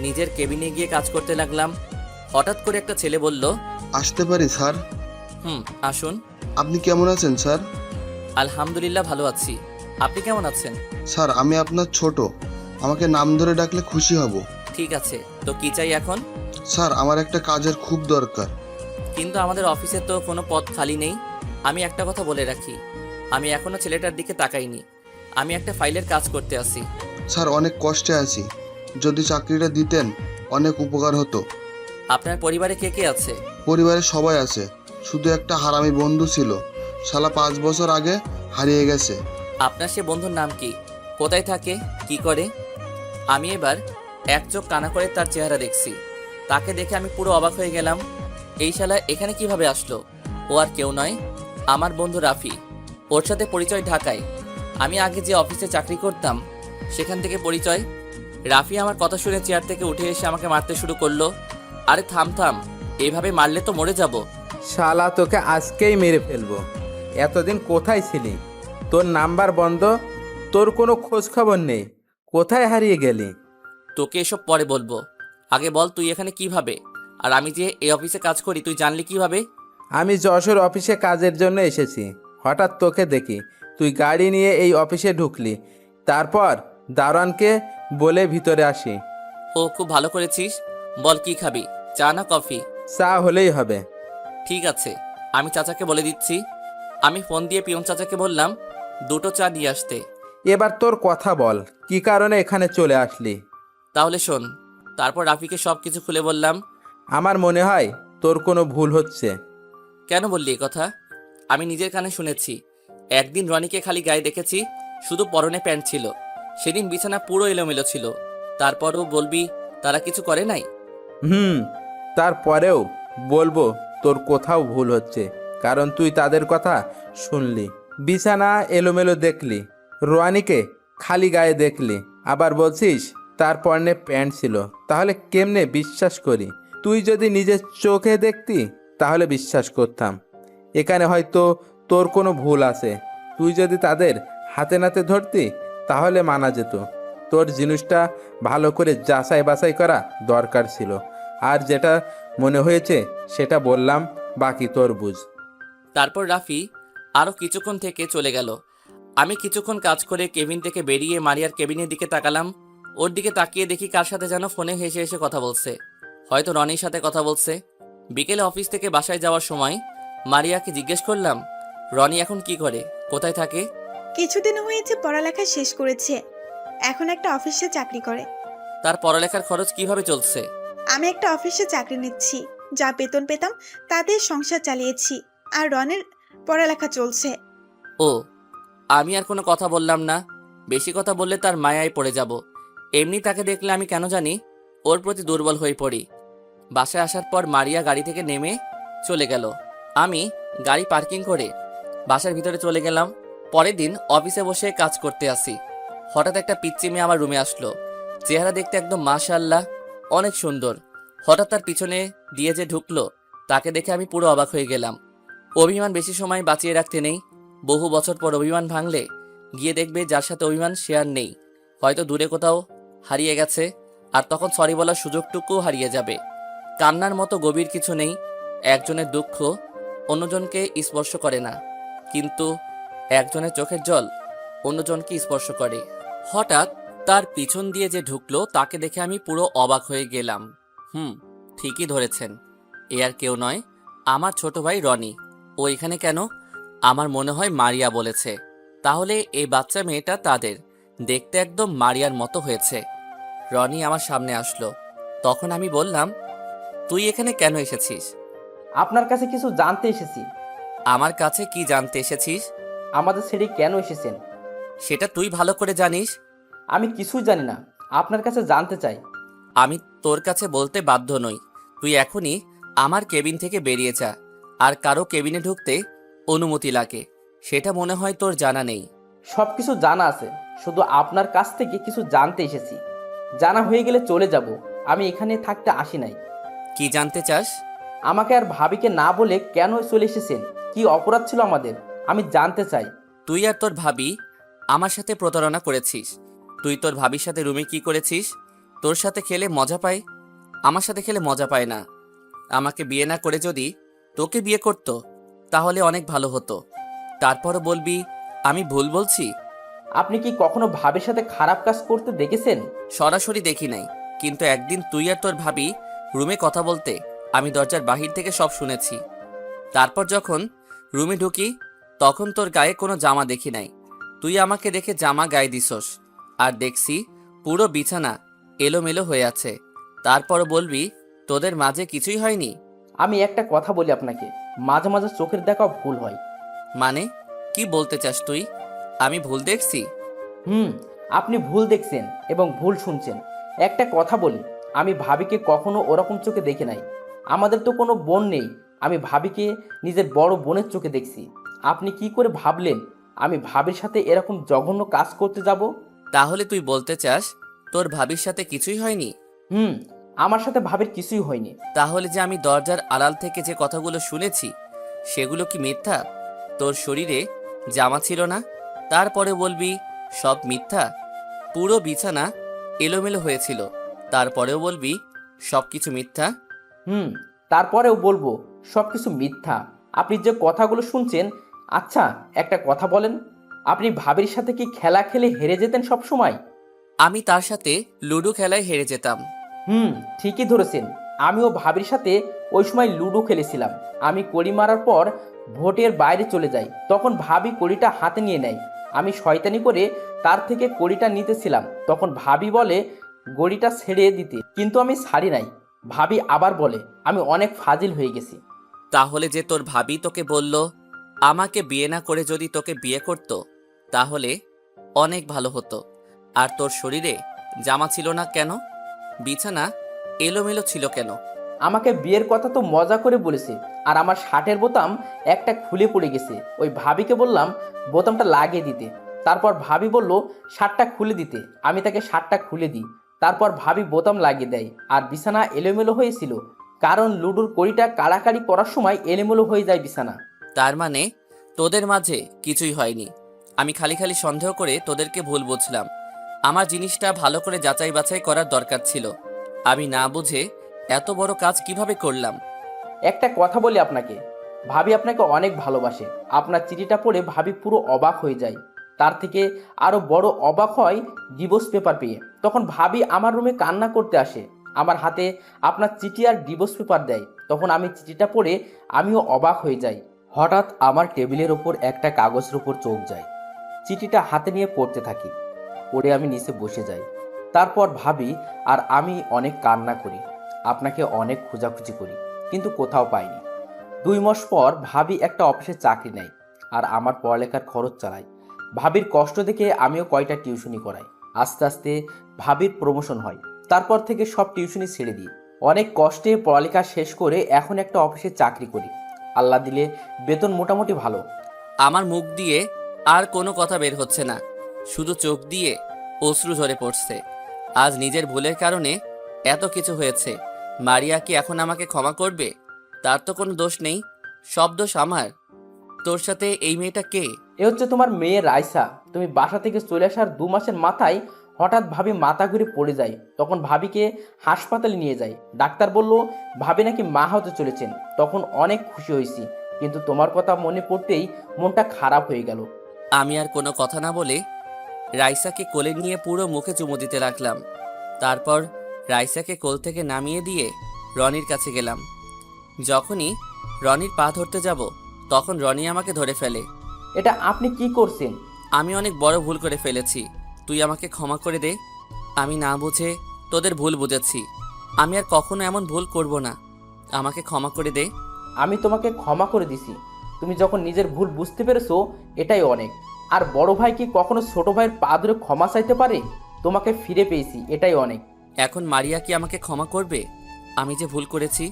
নিজের কেবিনে গিয়ে কাজ করতে লাগলাম। হঠাৎ করে একটা ছেলে বলল, আসতে পারি স্যার? আসুন। আপনি কেমন আছেন স্যার? আলহামদুলিল্লাহ ভালো আছি। আপনি কেমন আছেন? স্যার, আমি আপনার ছোট, আমাকে নাম ধরে ডাকলে খুশি হব। ঠিক আছে, তো কি চাই এখন? স্যার, আমার একটা কাজের খুব দরকার। কিন্তু আমাদের অফিসে তো কোনো পদ খালি নেই। আমি একটা কথা বলে রাখি, আমি এখনো ছেলেটার দিকে তাকাইনি। আমি একটা ফাইলের কাজ করতে আসি। স্যার, অনেক কষ্টে আছি, যদি চাকরিটা দিতেন অনেক উপকার হতো। আপনার পরিবারে কে কে আছে? পরিবারে সবাই আছে, শুধু একটা হারামি বন্ধু ছিল, শালা 5 বছর আগে হারিয়ে গেছে। আপনার সে বন্ধুর নাম কি? কোথায় থাকে? কি করে? আমি এবার এক চোখ কানা করে তার চেহারা দেখছি। তাকে দেখে আমি পুরো অবাক হয়ে গেলাম। এই শালা এখানে কিভাবে আসলো? ও আর কেউ নয়, আমার বন্ধু রাফি। ওর সাথে পরিচয় ঢাকায়। আমি আগে যে অফিসে চাকরি করতাম সেখান থেকে পরিচয়। রাফি আমার কথা শুনে চেয়ার থেকে উঠে এসে আমাকে মারতে শুরু করলো। আরে থাম থাম, এইভাবে মারলে তো মরে যাব। শালা তোকে আজকেই মেরে ফেলবো। এতদিন কোথায় ছিলি? তোর নাম্বার বন্ধ, তোর কোনো খোঁজ খবর নেই। কোথায় হারিয়ে গেলি? তোকে এসব পরে বলবো, আগে বল তুই এখানে কিভাবে? আর আমি যে এই অফিসে কাজ করি তুই জানলি কিভাবে? আমি যশোর অফিসে কাজের জন্য এসেছি। হঠাৎ তোকে দেখি তুই গাড়ি নিয়ে এই অফিসে ঢুকলি। তারপর দারোয়ানকে বলে ভিতরে আসি। ও খুব ভালো করেছিস। বল কি খাবি, চা না কফি? চা হলেই হবে। ঠিক আছে, আমি চাচাকে বলে দিচ্ছি। আমি ফোন দিয়ে পিয়ন চাচাকে বললাম 2টো চা দিয়ে আসতে। এবার তোর কথা বল, কি কারণে এখানে চলে আসলি? তাহলে শোন। তারপর রাফিকে সব কিছু খুলে বললাম। আমার মনে হয় তোর কোনো ভুল হচ্ছে। কেন বললি এ কথা? আমি নিজের কানে শুনেছি। একদিন রনিকে খালি গায়ে দেখেছি, শুধু পরনে প্যান্ট ছিল। সেদিন বিছানা পুরো এলোমেলো ছিল। তারপরও বলবি তারা কিছু করে নাই? তারপরেও বলবো তোর কোথাও ভুল হচ্ছে, কারণ তুই তাদের কথা শুনলি, বিছানা এলোমেলো দেখলি, রোয়ানিকে খালি গায়ে দেখলি, আবার বলছিস তার পরনে প্যান্ট ছিল। তাহলে কেমনে বিশ্বাস করি? তুই যদি নিজের চোখে দেখতি তাহলে বিশ্বাস করতাম। এখানে হয়তো তোর কোনো ভুল আছে। তুই যদি তাদের হাতে নাতে ধরতি তাহলে মানা যেত। তোর জিনিসটা ভালো করে যাচাই বাছাই করা দরকার ছিল। আর যেটা মনে হয়েছে সেটা বললাম, বাকি তোর বুঝ। তারপর রাফি আরও কিছুক্ষণ থেকে চলে গেল। আমি কিছুক্ষণ কাজ করে কেবিন থেকে বেরিয়ে মারিয়ার কেবিনের দিকে তাকালাম। ওর দিকে তাকিয়ে দেখি কার সাথে যেন ফোনে হেসে হেসে কথা বলছে। হয়তো রনির সাথে কথা বলছে। বিকেলে অফিস থেকে বাসায় যাওয়ার সময় মারিয়াকে জিজ্ঞেস করলাম, রনি এখন কি করে, কোথায় থাকে? কিছুদিন হয়েছে পড়ালেখা শেষ করেছে, এখন একটা অফিসে চাকরি করে। তার পড়ালেখার খরচ কিভাবে চলছে? আমি একটা অফিসে চাকরি নিচ্ছি, যা বেতন পেতাম তাদের সংসার চালিয়েছি। আর রনের পড়ালেখা চলছে। ও, আমি আর কোনো কথা বললাম না। বেশি কথা বললে তার মায়ায় পড়ে যাব। এমনি তাকে দেখলে আমি কেন জানি ওর প্রতি দুর্বল হয়ে পড়ি। বাসায় আসার পর মারিয়া গাড়ি থেকে নেমে চলে গেল। আমি গাড়ি পার্কিং করে বাসার ভিতরে চলে গেলাম। পরের দিন অফিসে বসে কাজ করতে আসি। হঠাৎ একটা পিচ্চি মেয়ে আমার রুমে আসলো। চেহারা দেখতে একদম মাশাআল্লাহ, অনেক সুন্দর। হঠাৎ তার পিছনে দিয়ে যে ঢুকলো তাকে দেখে আমি পুরো অবাক হয়ে গেলাম। অভিমান বেশি সময় বাঁচিয়ে রাখতে নেই। বহু বছর পর অভিমান ভাঙলে গিয়ে দেখবে যার সাথে অভিমান শেয়ার নেই, হয়তো দূরে কোথাও হারিয়ে গেছে, আর তখন সরি বলার সুযোগটুকুও হারিয়ে যাবে। কান্নার মতো গভীর কিছু নেই। একজনের দুঃখ অন্যজনকে স্পর্শ করে না, কিন্তু একজনের চোখের জল অন্যজনকে স্পর্শ করে। হঠাৎ তার পিছন দিয়ে যে ঢুকলো তাকে দেখে আমি পুরো অবাক হয়ে গেলাম। ঠিকই ধরেছেন, এ আর কেউ নয়, আমার ছোট ভাই রনি। ও এখানে কেন? আমার মনে হয় মারিয়া বলেছে। তাহলে এই বাচ্চা মেয়েটা তাদের, দেখতে একদম মারিয়ার মতো হয়েছে। রনি আমার সামনে আসলো। তখন আমি বললাম, তুই এখানে কেন এসেছিস? আপনার কাছে কিছু জানতে এসেছি। আমার কাছে কি জানতে এসেছিস? আমাদের ছেড়ে কেন এসেছেন? সেটা তুই ভালো করে জানিস। আমি কিছুই জানি না, আপনার কাছে জানতে চাই। আমি তোর কাছে বলতে বাধ্য নই। তুই এখনই আমার কেবিন থেকে বেরিয়ে যা। আর কারো কেবিনে ঢুকতে অনুমতি লাগে, সেটা মনে হয় তোর জানা নেই। সব কিছু জানা আছে, শুধু আপনার কাছ থেকে কিছু জানতে এসেছি। জানা হয়ে গেলে চলে যাব। আমি এখানে থাকতে আসি নাই। কি জানতে চাস? আমাকে আর ভাবিকে না বলে কেন চলে এসেছেন? কি অপরাধ ছিল আমাদের? আমি জানতে চাই। তুই আর তোর ভাবি আমার সাথে প্রতারণা করেছিস। তুই তোর ভাবির সাথে রুমে কি করেছিস? তোর সাথে খেলে মজা পায়, আমার সাথে খেলে মজা পায় না। আমাকে বিয়ে না করে যদি তোকে বিয়ে করতো তাহলে অনেক ভালো হতো। তারপরও বলবি আমি ভুল বলছি? আপনি কি কখনো ভাবির সাথে খারাপ কাজ করতে দেখেছেন? সরাসরি দেখি নাই, কিন্তু একদিন তুই আর তোর ভাবি রুমে কথা বলতে আমি দরজার বাহির থেকে সব শুনেছি। তারপর যখন রুমে ঢুকি তখন তোর গায়ে কোনো জামা দেখি নাই। তুই আমাকে দেখে জামা গায়ে দিছস, আর দেখছি পুরো বিছানা এলোমেলো হয়ে আছে। তারপর বলবি তোদের মাঝে কিছুই হয়নি? আমি একটা কথা বলি আপনাকে, মাঝে মাঝে চোখের দেখা ভুল হয়। মানে কি বলতে চাস তুই? আমি ভুল দেখছি? আপনি ভুল দেখছেন এবং ভুল শুনছেন। একটা কথা বলি, আমি ভাবিকে কখনো ওরকম চোখে দেখি নাই। আমাদের তো কোনো বোন নেই। আমি ভাবিকে নিজের বড় বোনের চোখে দেখছি। আপনি কি করে ভাবলেন আমি ভাবির সাথে এরকম জঘন্য কাজ করতে যাব? তাহলে তুই বলতে চাস তোর ভাবির সাথে কিছুই হয়নি? আমার সাথে ভাবির কিছুই হয়নি। তাহলে যে আমি দরজার আড়াল থেকে যে কথাগুলো শুনেছি সেগুলো কি মিথ্যা? তোর শরীরে জামা ছিল না, তারপরে বলবি সব মিথ্যা? পুরো বিছানা এলোমেলো হয়েছিল, তারপরেও বলবি সব কিছু মিথ্যা? তারপরেও বলবো সব কিছু মিথ্যা। আপনি যে কথাগুলো শুনছেন। আচ্ছা, একটা কথা বলেন, আপনি ভাবির সাথে কি খেলা খেলে হেরে যেতেন সব সময়? আমি তার সাথে লুডো খেলায় হেরে যেতাম। ঠিকই ধরেছেন। আমিও ভাবির সাথে ওই সময় লুডো খেলেছিলাম। আমি কড়ি মারার পর ভোটের বাইরে চলে যাই, তখন ভাবি কড়িটা হাতে নিয়ে নেয়। আমি শয়তানি করে তার থেকে কড়িটা নিতেছিলাম, তখন ভাবি বলে গড়িটা ছেড়ে দিতে, কিন্তু আমি ছাড়ি নাই। ভাবি আবার বলে আমি অনেক ফাজিল হয়ে গেছি। তাহলে যে তোর ভাবি তোকে বলল আমাকে বিয়ে না করে যদি তোকে বিয়ে করত তাহলে অনেক ভালো হতো, আর তোর শরীরে জামা ছিল না কেন? বিছানা এলোমেলো ছিল কেন? আমাকে বিয়ের কথা তো মজা করে বলেছে, আর আমার শার্টের বোতাম একটা খুলে পড়ে গেছে। ওই ভাবিকে বললাম বোতামটা লাগিয়ে দিতে, তারপর ভাবি বলল শার্টটা খুলে দিতে। আমি তাকে শার্টটা খুলে দিই, তারপর ভাবি বোতাম লাগিয়ে দেয়। আর বিছানা এলোমেলো হয়েছিল, কারণ লুডোর কড়িটা কাড়াকাড়ি করার সময় এলোমেলো হয়ে যায় বিছানা। তার মানে তোদের মাঝে কিছুই হয়নি। আমি খালি খালি সন্দেহ করে তোদেরকে ভুল বুঝলাম। আমার জিনিসটা ভালো করে যাচাই বাছাই করার দরকার ছিল। আমি না বুঝে এত বড় কাজ কিভাবে করলাম? একটা কথা বলি আপনাকে, ভাবি আপনাকে অনেক ভালোবাসে। আপনার চিঠিটা পড়ে ভাবি পুরো অবাক হয়ে যায়। তার থেকে আরও বড় অবাক হয় ডিভোর্স পেপার পেয়ে। তখন ভাবি আমার রুমে কান্না করতে আসে, আমার হাতে আপনার চিঠি আর ডিভোর্স পেপার দেয়। তখন আমি চিঠিটা পড়ে আমিও অবাক হয়ে যাই। হঠাৎ আমার টেবিলের ওপর একটা কাগজের ওপর চোখ যায়। চিঠিটা হাতে নিয়ে পড়তে থাকি, পড়ে আমি নিচে বসে যাই। তারপর ভাবি আর আমি অনেক কান্না করি, আপনাকে অনেক খোঁজাখুঁজি করি, কিন্তু কোথাও পাইনি। 2 মাস পর ভাবি একটা অফিসে চাকরি নেয় আর আমার পড়ালেখার খরচ চালায়। ভাবির কষ্ট দেখে আমিও কয়টা টিউশনি করাই। আস্তে আস্তে ভাবির প্রমোশন হয়। তারপর থেকে সব টিউশনি ছেড়ে দিই। অনেক কষ্টে পড়ালেখা শেষ করে এখন একটা অফিসে চাকরি করি। আল্লাহ দিলে বেতন মোটামুটি ভালো। আমার মুখ দিয়ে আর কোনো কথা বের হচ্ছে না, শুধু চোখ দিয়ে অশ্রু ঝরে পড়ছে। আজ নিজের ভুলের কারণে এত কিছু হয়েছে। মারিয়া কি এখন আমাকে ক্ষমা করবে? তার তো কোনো দোষ নেই, সব দোষ আমার। তোর সাথে এই মেয়েটা কে? এ হচ্ছে তোমার মেয়ে রাইসা। তুমি বাসা থেকে চলে আসার 2 মাসের মাথায় হঠাৎ ভাবি মাথা ঘুরে পড়ে যায়। তখন ভাবিকে হাসপাতালে নিয়ে যায়। ডাক্তার বলল ভাবি নাকি মা হতে চলেছেন। তখন অনেক খুশি হয়েছি, কিন্তু তোমার কথা মনে পড়তেই মনটা খারাপ হয়ে গেল। আমি আর কোনো কথা না বলে রাইসাকে কোলে নিয়ে পুরো মুখে চুমু দিতে লাগলাম। তারপর রাইসাকে কোল থেকে নামিয়ে দিয়ে রনির কাছে গেলাম। যখনই রনির পা ধরতে যাব তখন রনি আমাকে ধরে ফেলে। এটা আপনি কি করছেন? আমি অনেক বড় ভুল করে ফেলেছি, তুই আমাকে ক্ষমা করে দে। আমি না বুঝে তোদের ভুল বুঝেছি, আমি আর কখনো এমন ভুল করব না, আমাকে ক্ষমা করে দে। আমি তোমাকে ক্ষমা করে দিছি। তুমি যখন নিজের ভুল বুঝতে পেরেছো এটাই অনেক। আর বড় ভাই কি কখনো ছোট ভাইয়ের পা ধরে ক্ষমা চাইতে পারে? তোমাকে ফিরে পেয়েছি, এটাই অনেক। এখন মারিয়া কি আমাকে ক্ষমা করবে আমি যে ভুল করেছি?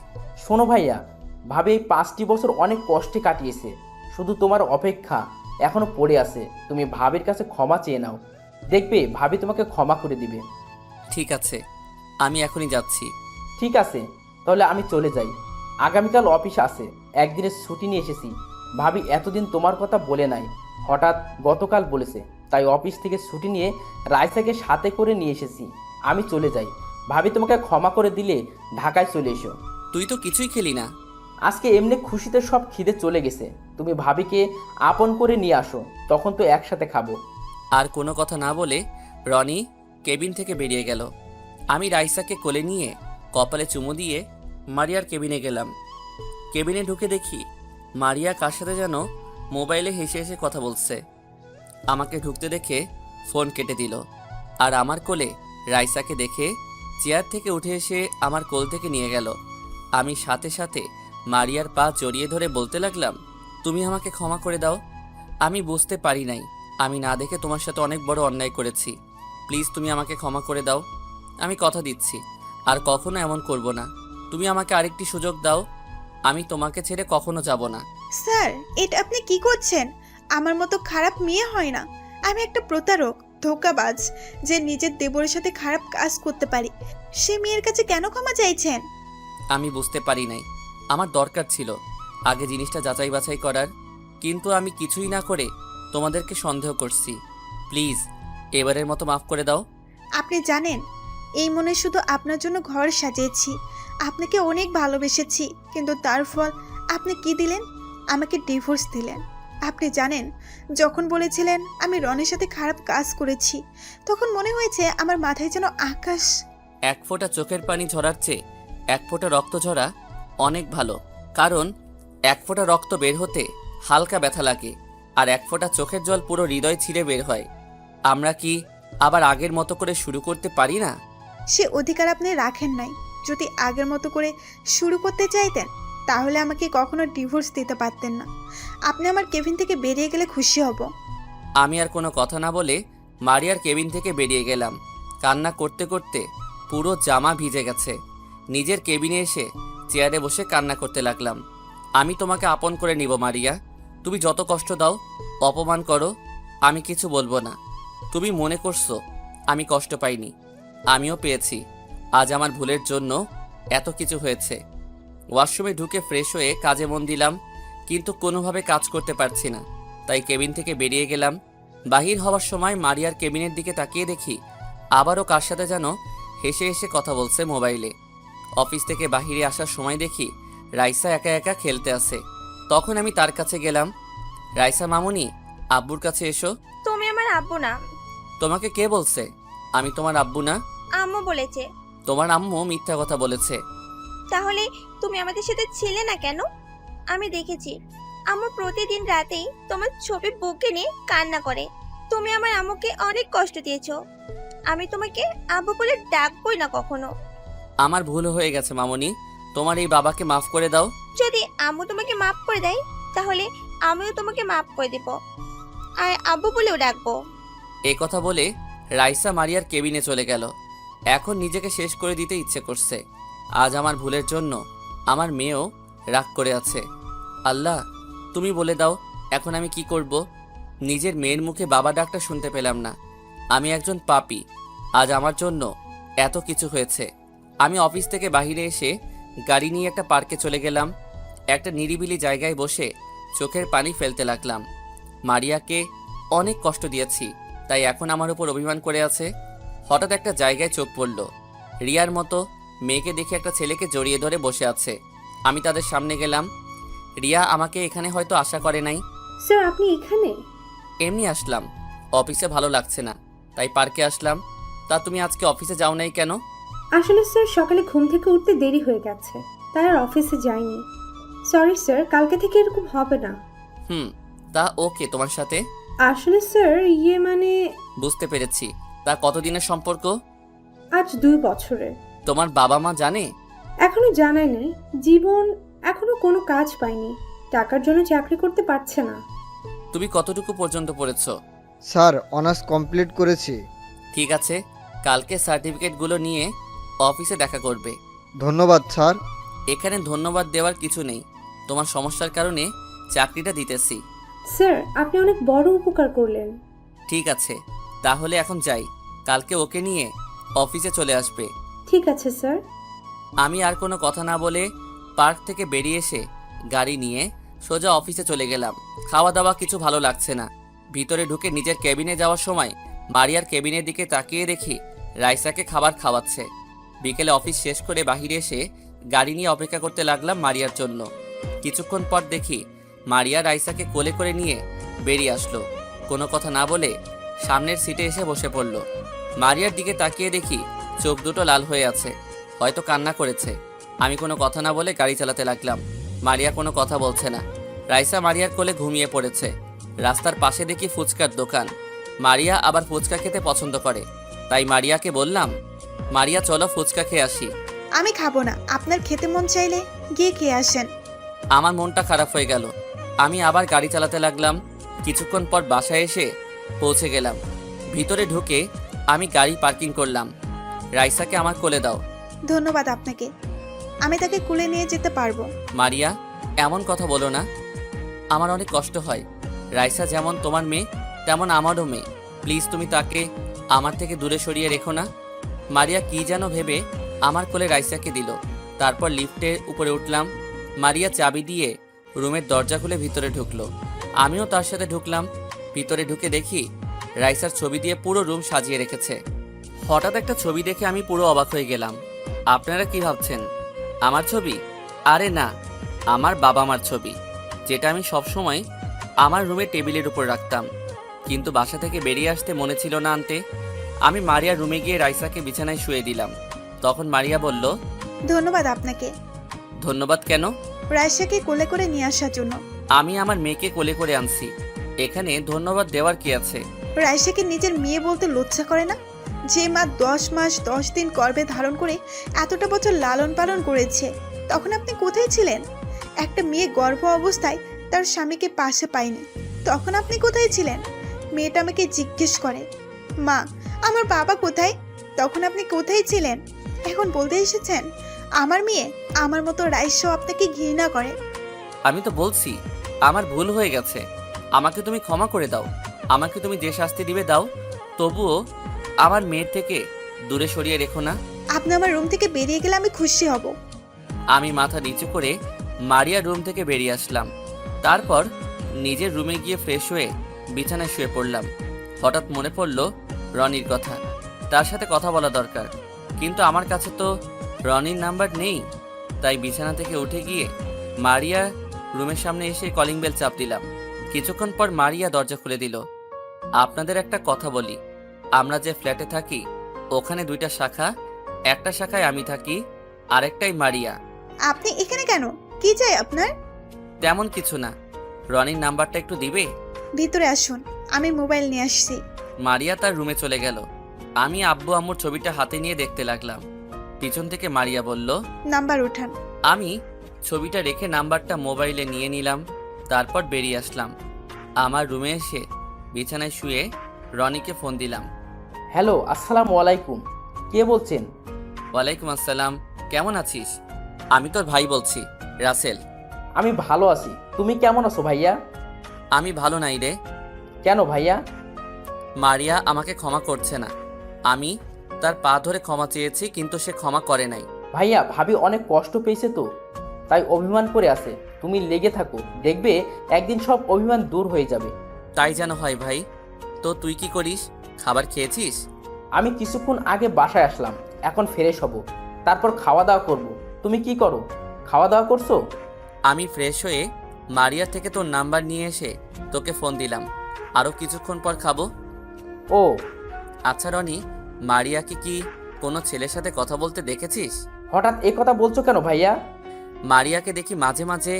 শোনো ভাইয়া, ভাবি এই 5টি বছর অনেক কষ্টে কাটিয়েছে। শুধু তোমার অপেক্ষা এখনো পড়ে আছে। তুমি ভাবির কাছে ক্ষমা চেয়ে নাও, দেখবে ভাবি তোমাকে ক্ষমা করে দিবে। ঠিক আছে, আমি এখনই যাচ্ছি। ঠিক আছে, তাহলে আমি চলে যাই। আগামীকাল অফিস আছে, একদিনের ছুটি নিয়ে এসেছি। ভাবি এতদিন তোমার কথা বলে নাই, হঠাৎ গতকাল বলেছে, তাই অফিস থেকে ছুটি নিয়ে রাইসাকে সাথে করে নিয়ে এসেছি। আমি চলে যাই। ভাবি তোমাকে ক্ষমা করে দিলে ঢাকায় চলে এসো। তুই তো কিছুই খেলি না। আজকে এমনি খুশিতে সব খিদে চলে গেছে। তুমি ভাবিকে আপন করে নিয়ে আসো, তখন তো একসাথে খাবো। আর কোনো কথা না বলে রনি কেবিন থেকে বেরিয়ে গেল। আমি রাইসাকে কোলে নিয়ে কপালে চুমু দিয়ে মারিয়ার কেবিনে গেলাম। কেবিনে ঢুকে দেখি মারিয়া কার সাথে যেন মোবাইলে হেসে হেসে কথা বলছে। আমাকে ঢুকতে দেখে ফোন কেটে দিল। আর আমার কোলে রাইসাকে দেখে চেয়ার থেকে উঠে এসে আমার কোল থেকে নিয়ে গেল। আমি সাথে সাথে মারিয়ার পা জড়িয়ে ধরে বলতে লাগলাম, তুমি আমাকে ক্ষমা করে দাও। আমি বুঝতে পারি নাই, আমি না দেখে তোমার সাথে অনেক বড় অন্যায় করেছি। প্লিজ তুমি আমাকে ক্ষমা করে দাও। আমি কথা দিচ্ছি আর কখনো এমন করব না। তুমি আমাকে আরেকটি সুযোগ দাও, আমি তোমাকে ছেড়ে কখনো যাব না। স্যার, এটা আপনি কি করছেন? আমার মতো খারাপ মেয়ে হয় না। আমি একটা প্রতারক, ধোঁকাবাজ, যে নিজের দেবরের সাথে খারাপ কাজ করতে পারি। সে মেয়ের কাছে কেন ক্ষমা চাইছেন? আমি বুঝতে পারি নাই, আমার দরকার ছিল আগে জিনিসটা যাচাই বাছাই করার, কিন্তু আমি কিছুই না করে তোমাদেরকে সন্দেহ করছি। প্লিজ এবারের মতো মাফ করে দাও। আপনি জানেন, এই মনে শুধু আপনার জন্য ঘর সাজিয়েছি, আপনাকে অনেক ভালোবেসেছি, কিন্তু তার ফল আপনি কি দিলেন? আমাকে ডিভোর্স দিলেন। আপনি জানেন, যখন বলেছিলেন আমি রনের সাথে খারাপ কাজ করেছি, তখন মনে হয়েছে আমার মাথায় যেন আকাশ। এক ফোঁটা চোখের পানি ঝরার চেয়ে এক ফোঁটা রক্ত ঝরা অনেক ভালো, কারণ এক ফোঁটা রক্ত বের হতে হালকা ব্যথা লাগে, আর এক ফোঁটা চোখের জল পুরো হৃদয় ছিঁড়ে বের হয়। আমরা কি আবার আগের মতো করে শুরু করতে পারি না? সে অধিকার আপনি রাখেন নাই। যদি আগের মতো করে শুরু করতে চাইতেন, তাহলে আমাকে কখনো ডিভোর্স দিতে পারতেন না। আপনি আমার কেবিন থেকে বেরিয়ে গেলে খুশি হব। আমি আর কোনো কথা না বলে মারিয়ার কেবিন থেকে বেরিয়ে গেলাম। কান্না করতে করতে পুরো জামা ভিজে গেছে। নিজের কেবিনে এসে চেয়ারে বসে কান্না করতে লাগলাম। আমি তোমাকে আপন করে নিব মারিয়া, তুমি যত কষ্ট দাও, অপমান করো, আমি কিছু বলবো না। তুমি মনে করছো আমি কষ্ট পাইনি, আমিও পেয়েছি। আজ আমার ভুলের জন্য এত কিছু হয়েছে। ওয়াশরুমে ঢুকে ফ্রেশ হয়ে কাজে মন দিলাম, কিন্তু কোনোভাবে কাজ করতে পারছি না, তাই কেবিন থেকে বেরিয়ে গেলাম। বাহির হওয়ার সময় মারিয়ার কেবিনের দিকে তাকিয়ে দেখি আবারও কার সাথে যেন হেসে হেসে কথা বলছে মোবাইলে। অফিস থেকে বাহিরে আসার সময় দেখি রাইসা একা একা খেলতে আছে। তখন আমি তার কাছে গেলাম। রাইসা মামুনি, আব্বুর কাছে এসো। তুমি আমার আব্বু না। তোমাকে কে বলছে আমি তোমার আব্বু না? আম্মু বলেছে। তোমার আম্মু মিথ্যা কথা বলেছে। তাহলে তুমি আমাদের সাথে ছিলে না কেন? আমি দেখেছি আম্মু প্রতিদিন রাতেই তোমার ছবি বুকে নিয়ে কান্না করে। তুমি আমার আম্মুকে অনেক কষ্ট দিয়েছো। আমি তোমাকে আব্বু বলে ডাকবই না কখনো। আমার ভুল হয়ে গেছে মামুনি, তোমার এই বাবাকে মাফ করে দাও। যদি আম্মু তোমাকে মাফ করে দেয় তাহলে আমিও তোমাকে মাফ করে দেব আর আব্বু বলেও ডাকবো। এই কথা বলে রাইসা মারিয়ার কেবিনে চলে গেল। এখন নিজেকে শেষ করে দিতে ইচ্ছে করছে। আজ আমার ভুলের জন্য আমার মেয়েও রাগ করে আছে। আল্লাহ, তুমি বলে দাও এখন আমি কি করব? নিজের মেয়ের মুখে বাবা ডাকটা শুনতে পেলাম না। আমি একজন পাপী। আজ আমার জন্য এত কিছু হয়েছে। আমি অফিস থেকে বাইরে এসে গাড়ি নিয়ে একটা পার্কে চলে গেলাম। একটা নিরিবিলি জায়গায় বসে চোখের পানি ফেলতে লাগলাম। মারিয়াকে অনেক কষ্ট দিয়েছি, তাই এখন আমার উপর অভিমান করে আছে। হঠাৎ একটা জায়গায় চোখ পড়ল। রিয়ার মতো মেয়েকে দেখে একটা ছেলেকে জড়িয়ে ধরে বসে আছে। আমি তাদের সামনে গেলাম। রিয়া আমাকে এখানে হয়তো আশা করে নাই। স্যার আপনি এখানে? এমনি আসলাম, অফিসে ভালো লাগছে না তাই পার্কে আসলাম। তা তুমি আজকে অফিসে যাও নাই কেন? আসলে স্যার সকালে ঘুম থেকে উঠতে দেরি হয়ে গেছে, তাই আর অফিসে যাইনি। সরি স্যার, কালকে থেকে এরকম হবে না। তা ওকে তোমার সাথে? আসলে স্যার মানে বুঝতে পেরেছি। তা কতদিনের সম্পর্ক? আজ 2 বছরের। তোমার বাবা মা জানে? এখনো জানাই নাই। জীবন এখনো কোনো কাজ পায়নি, টাকার জন্য চাকরি করতে পারছে না। তুমি কতটুকু পর্যন্ত পড়েছো? স্যার অনার্স কমপ্লিট করেছি। ঠিক আছে, কালকে সার্টিফিকেটগুলো নিয়ে অফিসে দেখা করবে। ধন্যবাদ স্যার। এখানে ধন্যবাদ দেওয়ার কিছু নেই, তোমার সমস্যার কারণে চাকরিটা দিতেছি। স্যার আপনি অনেক বড় উপকার করলেন। ঠিক আছে, তাহলে এখন যাই। কালকে ওকে নিয়ে অফিসে চলে আসবে। ঠিক আছে স্যার। আমি আর কোনো কথা না বলে পার্ক থেকে বেরিয়ে এসে গাড়ি নিয়ে সোজা অফিসে চলে গেলাম। খাওয়া দাওয়া কিছু ভালো লাগছে না। ভিতরে ঢুকে নিজের কেবিনে যাওয়ার সময় মারিয়ার কেবিনের দিকে তাকিয়ে দেখি রাইসাকে খাবার খাওয়াচ্ছে। বিকেলে অফিস শেষ করে বাহিরে এসে গাড়ি নিয়ে অপেক্ষা করতে লাগলাম মারিয়ার জন্য। কিছুক্ষণ পর দেখি মারিয়া রাইসাকে কোলে করে নিয়ে বেরিয়ে আসলো। কোনো কথা না বলে সামনের সিটে এসে বসে পড়ল। মারিয়ার দিকে তাকিয়ে দেখি চোখ দুটো লাল হয়ে আছে, হয়তো কান্না করেছে। আমি কোনো কথা না বলে গাড়ি চালাতে লাগলাম। মারিয়া কোনো কথা বলছে না। রাইসা মারিয়ার কোলে ঘুমিয়ে পড়েছে। রাস্তার পাশে দেখি ফুচকার দোকান। মারিয়া আবার ফুচকা খেতে পছন্দ করে, তাই মারিয়াকে বললাম, মারিয়া চলো ফুচকা খেয়ে আসি। আমি খাবো না, আপনার খেতে মন চাইলে গিয়ে খেয়ে আসেন। আমার মনটা খারাপ হয়ে গেল। আমি আবার গাড়ি চালাতে লাগলাম। কিছুক্ষণ পর বাসায় এসে পৌঁছে গেলাম। ভিতরে ঢুকে আমি গাড়ি পার্কিং করলাম। রাইসাকে আমার কোলে দাও। ধন্যবাদ আপনাকে, আমি তাকে কুলে নিয়ে যেতে পারবো। মারিয়া, এমন কথা বলো না, আমার অনেক কষ্ট হয়। রাইসা যেমন তোমার মেয়ে তেমন আমারও মেয়ে। প্লিজ তুমি তাকে আমার থেকে দূরে সরিয়ে রেখো না। মারিয়া কি যেন ভেবে আমার কোলে রাইসাকে দিল। তারপর লিফটের উপরে উঠলাম। মারিয়া চাবি দিয়ে রুমের দরজা খুলে ভিতরে ঢুকলো। আমিও তার সাথে ঢুকলাম। ভিতরে ঢুকে দেখি রাইসার ছবি দিয়ে পুরো রুম সাজিয়ে রেখেছে। হঠাৎ একটা ছবি দেখে আমি পুরো অবাক হয়ে গেলাম। আপনারা কি ভাবছেন, আমার ছবি? আরে না, আমার বাবা মার ছবি, যেটা আমি সবসময় আমার রুমে টেবিলের উপর রাখতাম। কিন্তু বাসা থেকে বেরিয়ে আসতে মনে ছিল না আনতে। আমি মারিয়ার রুমে গিয়ে রাইসাকে বিছানায় শুয়ে দিলাম। তখন মারিয়া বলল, ধন্যবাদ আপনাকে। ধন্যবাদ কেন? রাইসাকে কোলে করে নিয়ে আসার জন্য। আমি আমার মেয়েকে কোলে করে আনছি, এখানে ধন্যবাদ দেওয়ার কি আছে? রাইসাকে নিজের মেয়ে বলতে লজ্জা করে না? যে মা 10 মাস 10 দিন গর্ভে ধারণ করে এতটা বছর লালন পালন করেছে, তখন আপনি কোথায় ছিলেন? একটা মেয়ে গর্ভ অবস্থায় তার স্বামীকে পাশে পায়নি, তখন আপনি কোথায় ছিলেন? মেয়েটা আমাকে জিজ্ঞেস করে, মা আমার বাবা কোথায়? তখন আপনি কোথায় ছিলেন? এখন বলতে এসেছেন আমার মেয়ে আমার মতো রাইসাও আপনাকে ঘৃণা করে। আমি তো বলছি আমার ভুল হয়ে গেছে, আমাকে তুমি ক্ষমা করে দাও। আমাকে তুমি যে শাস্তি দিবে দাও, তবুও আমার মেয়ের থেকে দূরে সরিয়ে রেখো না। আপনি আমার রুম থেকে বেরিয়ে গেলে আমি খুশি হব। আমি মাথা নিচু করে মারিয়ার রুম থেকে বেরিয়ে আসলাম। তারপর নিজের রুমে গিয়ে ফ্রেশ হয়ে বিছানায় শুয়ে পড়লাম। হঠাৎ মনে পড়ল রনির কথা, তার সাথে কথা বলা দরকার। কিন্তু আমার কাছে তো রনির নাম্বার নেই। তাই বিছানা থেকে উঠে গিয়ে মারিয়া রুমের সামনে এসে কলিং বেল চাপ দিলাম। কিছুক্ষণ পর মারিয়া দরজা খুলে দিল। আপনাদের একটা কথা বলি, আমরা যে ফ্ল্যাটে থাকি ওখানে 2টা শাখা, একটা শাখায় আমি থাকি, আরেকটাই মারিয়া। আপনি এখানে কেন? কি চাই আপনার? তেমন কিছু না, রনির নাম্বারটা একটু দিবে? ভিতরে আসুন, আমি মোবাইল নিয়ে আসছি। মারিয়া তার রুমে চলে গেল। আমি আব্বু আম্মুর ছবিটা হাতে নিয়ে দেখতে লাগলাম। পিছন থেকে মারিয়া বলল, নাম্বার উঠান। আমি ছবিটা রেখে নাম্বারটা মোবাইলে নিয়ে নিলাম, তারপর বেরিয়ে আসলাম। আমার রুমে এসে বিছানায় শুয়ে রনিকে ফোন দিলাম। হ্যালো, আসসালামু আলাইকুম। কে বলছেন? ওয়ালাইকুম আসসালাম, কেমন আছিস? আমি তোর ভাই বলছি, রাসেল। আমি ভালো আছি, তুমি কেমন আছো ভাইয়া? আমি ভালো নাই রে। কেন ভাইয়া? মারিয়া আমাকে ক্ষমা করছে না। আমি তার পা ধরে ক্ষমা চেয়েছি, কিন্তু সে ক্ষমা করে নাই। ভাইয়া, ভাবি অনেক কষ্ট পেয়েছে তো, তাই অভিমান করে আছে। তুমি লেগে থাকো, দেখবে একদিন সব অভিমান দূর হয়ে যাবে। তাই যেন হয় ভাই। তো তুই কি করিস? খাবার খেয়েছিস? আমি কিছুক্ষণ আগে বাসায় আসলাম, এখন ফ্রেশ হব, তারপর খাওয়া দাওয়া করব। তুমি কি করো? খাওয়া দাওয়া করছো? আমি ফ্রেশ হয়ে মারিয়া থেকে তোর নাম্বার নিয়ে এসে তোকে ফোন দিলাম। আরও কিছুক্ষণ পর খাবো। ও আচ্ছা রনি, মারিয়াকে কি কোনো ছেলের সাথে কথা বলতে দেখেছিস? হঠাৎ এ কথা বলছো কেন ভাইয়া? মারিয়াকে দেখি মাঝে মাঝে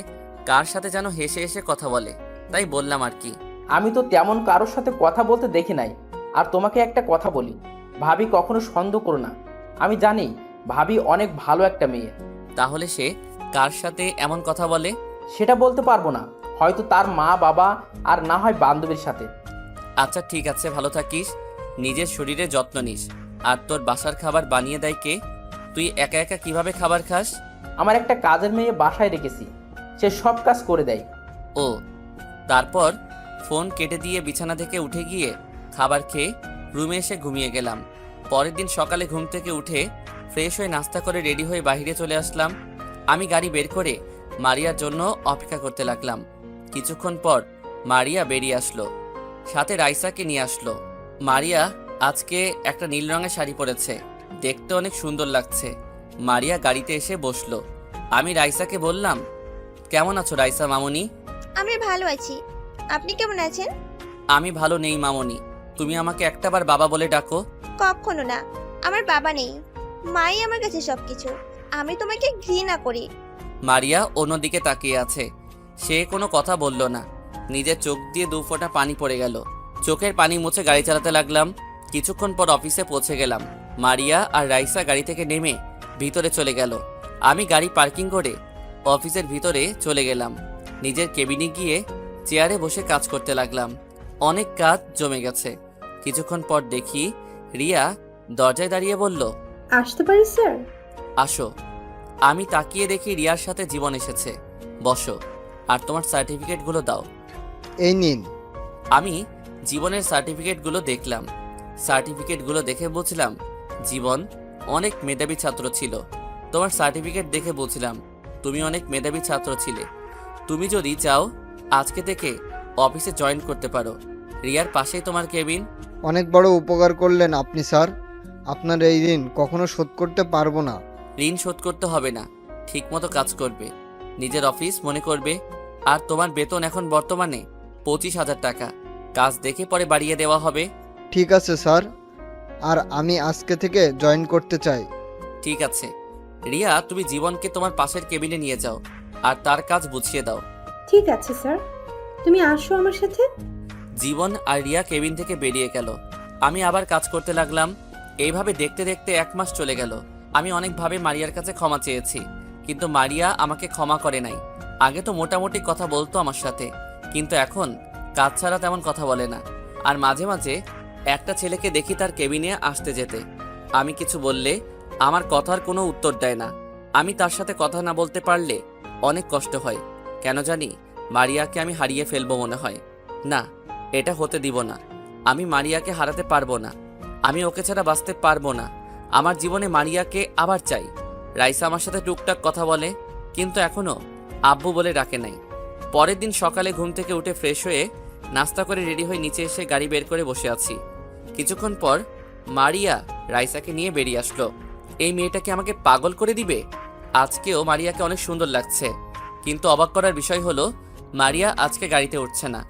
কার সাথে যেন হেসে হেসে কথা বলে, তাই বললাম আর কি। আমি তো তেমন কারোর সাথে কথা বলতে দেখি নাই। আর তোমাকে একটা কথা বলি, ভাবি কখনো সন্দেহ করো না। আমি জানি ভাবি অনেক ভালো একটা মেয়ে। তাহলে সে কার সাথে এমন কথা বলে? সেটা বলতে পারবো না, হয়তো তার মা বাবা, আর না হয় বান্ধবীর সাথে। আচ্ছা ঠিক আছে, ভালো থাকিস, নিজের শরীরে যত্ন নিস। আর তোর বাসার খাবার বানিয়ে দেয় কে? তুই একা একা কিভাবে খাবার খাস? আমার একটা কাজের মেয়ে বাসায় রেখেছি, সে সব কাজ করে দেয়। ও, তারপর ফোন কেটে দিয়ে বিছানা থেকে উঠে গিয়ে খাবার খেয়ে রুমে এসে ঘুমিয়ে গেলাম। পরের দিন সকালে ঘুম থেকে উঠে ফ্রেশ হয়ে নাস্তা করে রেডি হয়ে বাইরে চলে আসলাম। আমি গাড়ি বের করে মারিয়ার জন্য অপেক্ষা করতে লাগলাম। কিছুক্ষণ পর মারিয়া বেরিয়ে আসলো, সাথে রাইসাকে নিয়ে আসলো। মারিয়া আজকে একটা নীল রঙের শাড়ি পরেছে, দেখতে অনেক সুন্দর লাগছে। মারিয়া গাড়িতে এসে বসলো। আমি রাইসাকে বললাম, কেমন আছো রাইসা মামুনি? আমি ভালো আছি, আপনি কেমন আছেন? আমি ভালো নেই মামুনি, তুমি আমাকে একটাবার বাবা বলে ডাকো। কখনো না, আমার বাবা নেই, মাই আমার কাছে সবকিছু। আমি তোমাকে ঘৃণা করি। মারিয়া অন্যদিকে তাকিয়ে আছে, সে কোনো কথা বলল না। নিজের চোখ দিয়ে 2 ফোঁটা পানি পড়ে গেল। চোখের পানি মুছে গাড়ি চালাতে লাগলাম। কিছুক্ষণ পর অফিসে পৌঁছে গেলাম। মারিয়া আর রাইসা গাড়ি থেকে নেমে ভিতরে চলে গেল। আমি গাড়ি পার্কিং করে অফিসের ভিতরে চলে গেলাম। নিজের কেবিনে গিয়ে চেয়ারে বসে কাজ করতে লাগলাম। অনেক কাজ জমে গেছে। কিছুক্ষণ পর দেখি রিয়া দরজায় দাঁড়িয়ে বলল, আসতে পারি স্যার? আসো। আমি তাকিয়ে দেখি রিয়ার সাথে জীবন এসেছে। বসো, আর তোমার সার্টিফিকেটগুলো দাও। এই নিন। আমি জীবনের সার্টিফিকেটগুলো দেখলাম। সার্টিফিকেটগুলো দেখে বুঝলাম জীবন অনেক মেধাবী ছাত্র ছিল। তোমার সার্টিফিকেট দেখে বুঝলাম তুমি অনেক মেধাবী ছাত্র ছিলে। তুমি যদি চাও আজকে থেকে অফিসে জয়েন করতে পারো। রিয়ার পাশেই তোমার কেবিন। অনেক বড় উপকার করলেন আপনি স্যার। আপনার এই ঋণ কখনো শোধ করতে পারবো না। ঋণ শোধ করতে হবে না, ঠিকমতো কাজ করবে, নিজের অফিস মনে করবে। আর তোমার বেতন এখন বর্তমানে 25,000 টাকা। কাজ দেখে পরে বাড়িয়ে দেওয়া হবে। ঠিক আছে স্যার, আর আমি আজকে থেকে জয়েন করতে চাই। ঠিক আছে রিয়া, তুমি জীবনকে তোমার পাশের কেবিনে নিয়ে যাও আর তার কাজ বুঝিয়ে দাও। ঠিক আছে স্যার, তুমি আসো আমার সাথে। জীবন আর রিয়া কেবিন থেকে বেরিয়ে গেল। আমি আবার কাজ করতে লাগলাম। এইভাবে দেখতে দেখতে 1 মাস চলে গেল। আমি অনেকভাবে মারিয়ার কাছে ক্ষমা চেয়েছি, কিন্তু মারিয়া আমাকে ক্ষমা করে নাই। আগে তো মোটামুটি কথা বলতো আমার সাথে, কিন্তু এখন কাজ ছাড়া তেমন কথা বলে না। আর মাঝে মাঝে একটা ছেলেকে দেখি তার কেবিনে আসতে যেতে। আমি কিছু বললে আমার কথার কোনো উত্তর দেয় না। আমি তার সাথে কথা না বলতে পারলে অনেক কষ্ট হয়। কেন জানি মারিয়াকে আমি হারিয়ে ফেলবো মনে হয়। না, এটা হতে দিব না। আমি মারিয়াকে হারাতে পারবো না। আমি ওকে ছাড়া বাঁচতে পারবো না। আমার জীবনে মারিয়াকে আবার চাই। রাইসা আমার সাথে টুকটাক কথা বলে, কিন্তু এখনো আব্বু বলে ডাকে নাই। পরের দিন সকালে ঘুম থেকে উঠে ফ্রেশ হয়ে নাস্তা করে রেডি হয়ে নিচে এসে গাড়ি বের করে বসে আছি। কিছুক্ষণ পর মারিয়া রাইসাকে নিয়ে বেরিয়ে আসলো। এই মেয়েটাকে আমাকে পাগল করে দিবে। আজকেও মারিয়াকে অনেক সুন্দর লাগছে, কিন্তু অবাক করার বিষয় হলো মারিয়া আজকে গাড়িতে উঠছে না,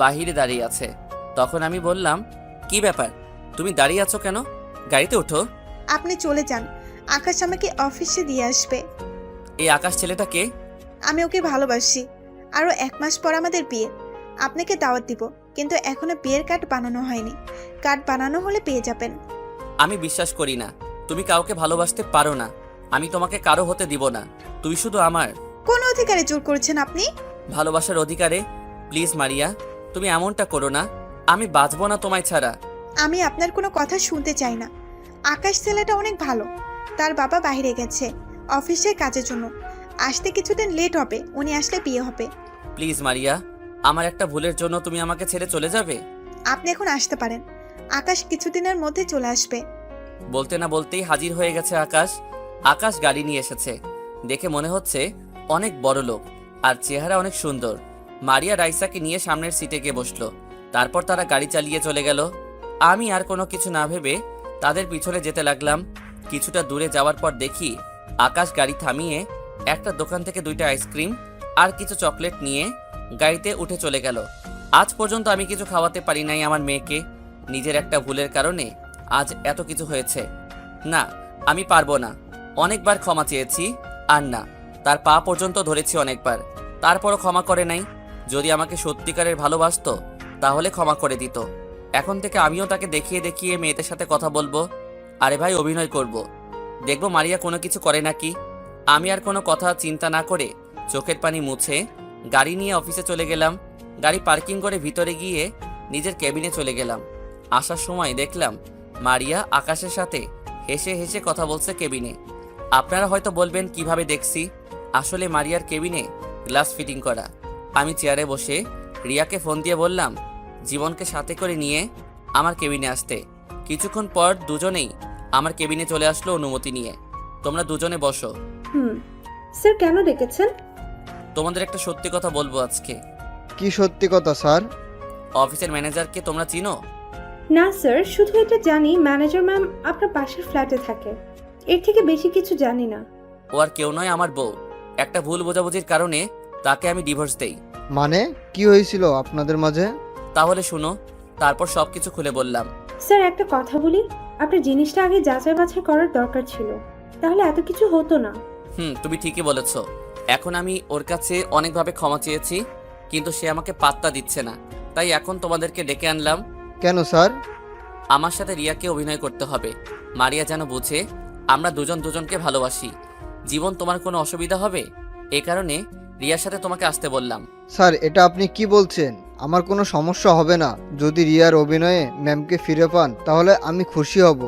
বাহিরে দাঁড়িয়ে আছে। তখন আমি বললাম, কি ব্যাপার, তুমি দাঁড়িয়ে আছো কেন? গাড়িতে ওঠো। আপনি চলে যান, আকাশ আমাকে অফিসে দিয়ে আসবে। এই আকাশ ছেলেটাকে? আমি ওকে ভালোবাসি। আরও 1 মাস পর আমাদের বিয়ে, আপনাকে দাওয়াত দিব, কিন্তু এখনো বিয়ের কার্ড বানানো হয়নি। কার্ড বানানো হলে পেয়ে যাবেন। আমি বিশ্বাস করি না, তুমি কাউকে ভালোবাসতে পারো না। আমি তোমাকে কারো হতে দিব না, তুই শুধু আমার। কোন অধিকারে জোর করছেন আপনি? ভালোবাসার অধিকারে। প্লিজ মারিয়া, তুমি এমনটা করো না, আমি বাঁচবো না তোমায় ছাড়া। আমি আপনার কোনো কথা শুনতে চাই না। আকাশ ছেলেটা অনেক ভালো। তার বাবা বাইরে গেছে অফিসের কাজের জন্য, আসতে কিছুদিন লেট হবে। উনি আসলে বিয়ে হবে। প্লিজ মারিয়া, আমার একটা ভুলের জন্য তুমি আমাকে ছেড়ে চলে যাবে? আপনি এখন আসতে পারেন। আকাশ কিছুদিনের মধ্যে চলে আসবে। বলতে না বলতেই হাজির হয়ে গেছে আকাশ। আকাশ গাড়ি নিয়ে এসেছে, দেখে মনে হচ্ছে অনেক বড় লোক, আর চেহারা অনেক সুন্দর। মারিয়া রাইসাকে নিয়ে সামনের সিটে গিয়ে বসলো। তারপর তারা গাড়ি চালিয়ে চলে গেল। আমি আর কোনো কিছু না ভেবে তাদের পিছনে যেতে লাগলাম। কিছুটা দূরে যাওয়ার পর দেখি আকাশ গাড়ি থামিয়ে একটা দোকান থেকে 2টা আইসক্রিম আর কিছু চকলেট নিয়ে গাড়িতে উঠে চলে গেল। আজ পর্যন্ত আমি কিছু খাওয়াতে পারি নাই আমার মেয়েকে। নিজের একটা ভুলের কারণে আজ এত কিছু হয়েছে। না, আমি পারবো না। অনেকবার ক্ষমা চেয়েছি, আর না, তার পা পর্যন্ত ধরেছি অনেকবার, তারপরও ক্ষমা করে নাই। যদি আমাকে সত্যিকারের ভালোবাসতো তাহলে ক্ষমা করে দিত। এখন থেকে আমিও তাকে দেখিয়ে দেখিয়ে মেয়েদের সাথে কথা বলবো। আরে ভাই, অভিনয় করব, দেখবো মারিয়া কোনো কিছু করে নাকি। আমি আর কোনো কথা চিন্তা না করে চোখের পানি মুছে গাড়ি নিয়ে অফিসে চলে গেলাম। গাড়ি পার্কিং করে ভিতরে গিয়ে নিজের কেবিনে চলে গেলাম। আসার সময় দেখলাম মারিয়া আকাশের সাথে হেসে হেসে কথা বলছে কেবিনে। আপনারা হয়তো বলবেন কিভাবে দেখছি, আসলে মারিয়ার কেবিনে গ্লাস ফিটিং করা। আমি চেয়ারে বসে রিয়াকে ফোন দিয়ে বললাম জীবনকে সাথে করে নিয়ে আমার কেবিনে আসতে। কিছুক্ষণ পর দুজনেই আমার কেবিনে চলে আসলো অনুমতি নিয়ে। তোমরা দুজনে বসো। স্যার কেন ডেকেছেন? তোমাদের একটা সত্যি কথা বলবো আজকে। কি সত্যি কথা স্যার? অফিসের ম্যানেজারকে তোমরা চিনো? না স্যার, শুধু এটা জানি ম্যানেজার ম্যাম আপনার পাশের ফ্ল্যাটে থাকে। এর থেকে বেশি কিছু জানি না। ও আর কেউ নয়, আমার বউ। একটা ভুল বোঝাবুঝির কারণে তাকে আমি ডিভোর্স দেই। মানে কি হয়েছিল আপনাদের মাঝে? তাহলে শুনো, তারপর সবকিছু খুলে বললাম। স্যার একটা কথা বলি, আপনার জিনিসটা আগে যাচাই বাছাই করার দরকার ছিল, তাহলে এত কিছু হতো না। তুমি ঠিকই বলেছ। এখন আমি ওর কাছে অনেকভাবে ক্ষমা চেয়েছি, কিন্তু সে আমাকে পাত্তা দিচ্ছে না। তাই এখন তোমাদেরকে ডেকে আনলাম। কেন স্যার? আমার সাথে রিয়াকে অভিনয় করতে হবে। মারিয়া যেন বুঝে আমরা দুজন দুজনকে ভালোবাসি। জীবন, তোমার কোনো অসুবিধা হবে? এ কারণে রিয়ার সাথে তোমাকে আসতে বললাম। স্যার এটা আপনি কি বলছেন? আমার কোনো সমস্যা হবে না। যদি রিয়ার অভিনয়ে ম্যামকে ফিরে পান তাহলে আমি খুশি হব।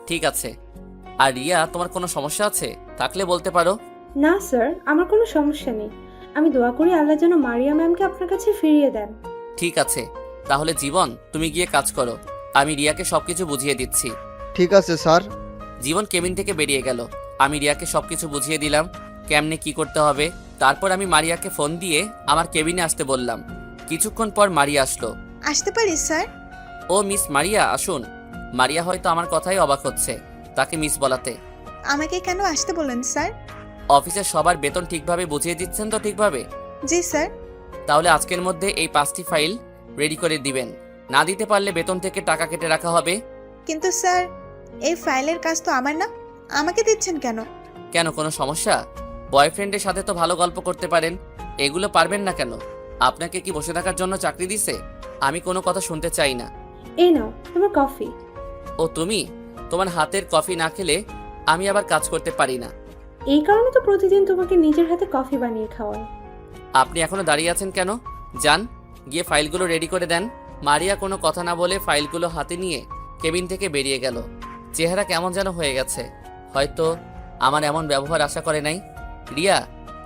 ঠিক আছে। আর রিয়া, তোমার কোনো সমস্যা আছে? থাকলে বলতে পারো। না স্যার, আমার কোনো সমস্যা নেই। আমি দোয়া করি আল্লাহ যেন মারিয়া ম্যামকে আপনার কাছে ফিরিয়ে দেন। ঠিক আছে, তাহলে জীবন তুমি গিয়ে কাজ করো, আমি রিয়াকে সবকিছু বুঝিয়ে দিচ্ছি। ঠিক আছে স্যার। জীবন কেবিন থেকে বেরিয়ে গেল। আমি রিয়াকে সবকিছু বুঝিয়ে দিলাম কেমনে কি করতে হবে। তারপর আমি মারিয়াকে ফোন দিয়ে আমার কেবিনে আসতে বললাম। কিছুক্ষণ পর মারিয়া আসলো। আসতে পারি স্যার? ও মিস মারিয়া, আসুন। মারিয়া হয়তো আমার কথাই অবাক হচ্ছে তাকে মিস বলাতে। আমাকে কেন আসতে বললেন স্যার? অফিসের সবার বেতন ঠিকভাবে বুঝিয়ে দিচ্ছেন তো? ঠিকভাবে। জি স্যার। তাহলে আজকের মধ্যে এই 5টি ফাইল রেডি করে দিবেন। না দিতে পারলে বেতন থেকে টাকা কেটে রাখা হবে। কিন্তু স্যার, এই ফাইলের কাজ তো আমার না, আমাকে দিচ্ছেন কেন? কেন, কোনো সমস্যা? বয়ফ্রেন্ডের সাথে তো ভালো গল্প করতে পারেন, এগুলো পারবেন না কেন? আপনাকে কি বসে থাকার জন্য চাকরি দিছে? আমি কোনো কথা শুনতে চাই না। এই নাও তোমার কফি। ও তুমি? তোমার হাতের কফি না খেলে আমি আবার কাজ করতে পারি না। এই কারণে তো প্রতিদিন তোমাকে নিজের হাতে কফি বানিয়ে খাওয়ায়। আপনি এখনো দাঁড়িয়ে আছেন কেন? যান, গিয়ে ফাইলগুলো রেডি করে দেন। মারিয়া কোনো কথা না বলে ফাইলগুলো হাতে নিয়ে কেবিন থেকে বেরিয়ে গেল। চেহারা কেমন যেন হয়ে গেছে, হয়তো আমার এমন ব্যবহার আশা করে নাই। রিয়া,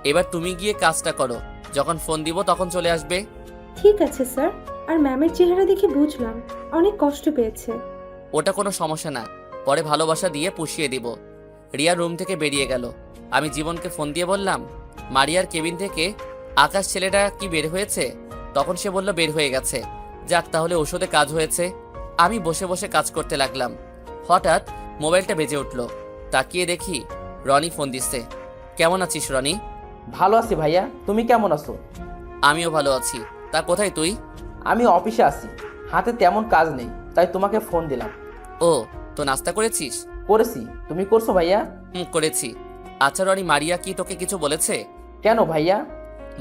এবার তুমি গিয়ে কাজটা করো, যখন ফোন দিব তখন চলে আসবে। ঠিক আছে স্যার। আর ম্যামের চেহারা দেখে বুঝলাম অনেক কষ্ট পেয়েছে। ওটা কোনো সমস্যা না, পরে ভালোবাসা দিয়ে পুষিয়ে দিব। রিয়া রুম থেকে বেরিয়ে গেল। আমি জীবনকে ফোন দিয়ে বললাম মারিয়ার কেবিন থেকে আকাশ ছেলেটা কি বের হয়েছে? তখন সে বলল বের হয়ে গেছে। যাক, তাহলে ওষুধে কাজ হয়েছে। আমি বসে বসে কাজ করতে লাগলাম। হঠাৎ মোবাইলটা বেজে উঠল। তাকিয়ে দেখি রনি ফোন দিচ্ছে। কেমন আছিস রনি? ভালো আছি ভাইয়া, তুমি কেমন আছো? আমিও ভালো আছি। তা কোথায় তুই? আমি অফিসে আছি, হাতে তেমন কাজ নেই, তাই তোমাকে ফোন দিলাম। ও, তো নাস্তা করেছিস? করেছি, তুমি করছো ভাইয়া? করেছি। আচ্ছা রনি, মারিয়া কি তোকে কিছু বলেছে? কেন ভাইয়া?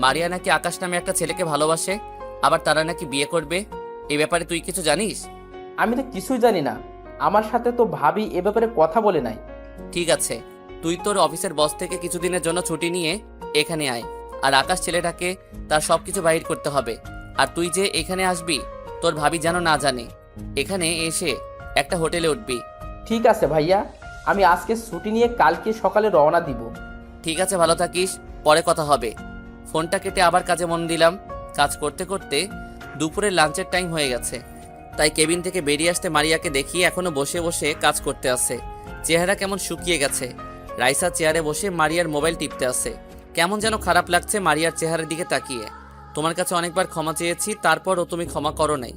মারিয়া নাকি আকাশ নামে একটা ছেলেকে ভালোবাসে, আবার তারা নাকি বিয়ে করবে। এই ব্যাপারে তুই কিছু জানিস? আমি তো কিছুই জানি না, আমার সাথে তো ভাবি এ ব্যাপারে কথা বলে নাই। ঠিক আছে, তুই তোর অফিসের বস থেকে কিছুদিনের জন্য ছুটি নিয়ে এখানে আয়। আর আকাশ ছেলেটাকে তার সব কিছু বাহির করতে হবে। আর তুই যে এখানে আসবি তোর ভাবি যেন না জানে। এখানে এসে একটা হোটেলে উঠবি। ঠিক আছে ভাইয়া, আমি আজকে ছুটি নিয়ে কালকে সকালে রওনা দিব। ঠিক আছে, ভালো থাকিস, পরে কথা হবে। ফোনটা কেটে আবার কাজে মন দিলাম। কাজ করতে করতে দুপুরের লাঞ্চের টাইম হয়ে গেছে, তাই কেবিন থেকে বেরিয়ে আসতে মারিয়াকে দেখি এখনো বসে বসে কাজ করতে আছে। চেহারা কেমন শুকিয়ে গেছে। রাইসা চেয়ারে বসে মারিয়ার মোবাইল টিপতে আছে। কেমন যেন খারাপ লাগছে মারিয়ার চেহারার দিকে তাকিয়ে। তোমার কাছে অনেকবার ক্ষমা চেয়েছি, তারপরও তুমি ক্ষমা করো নাই,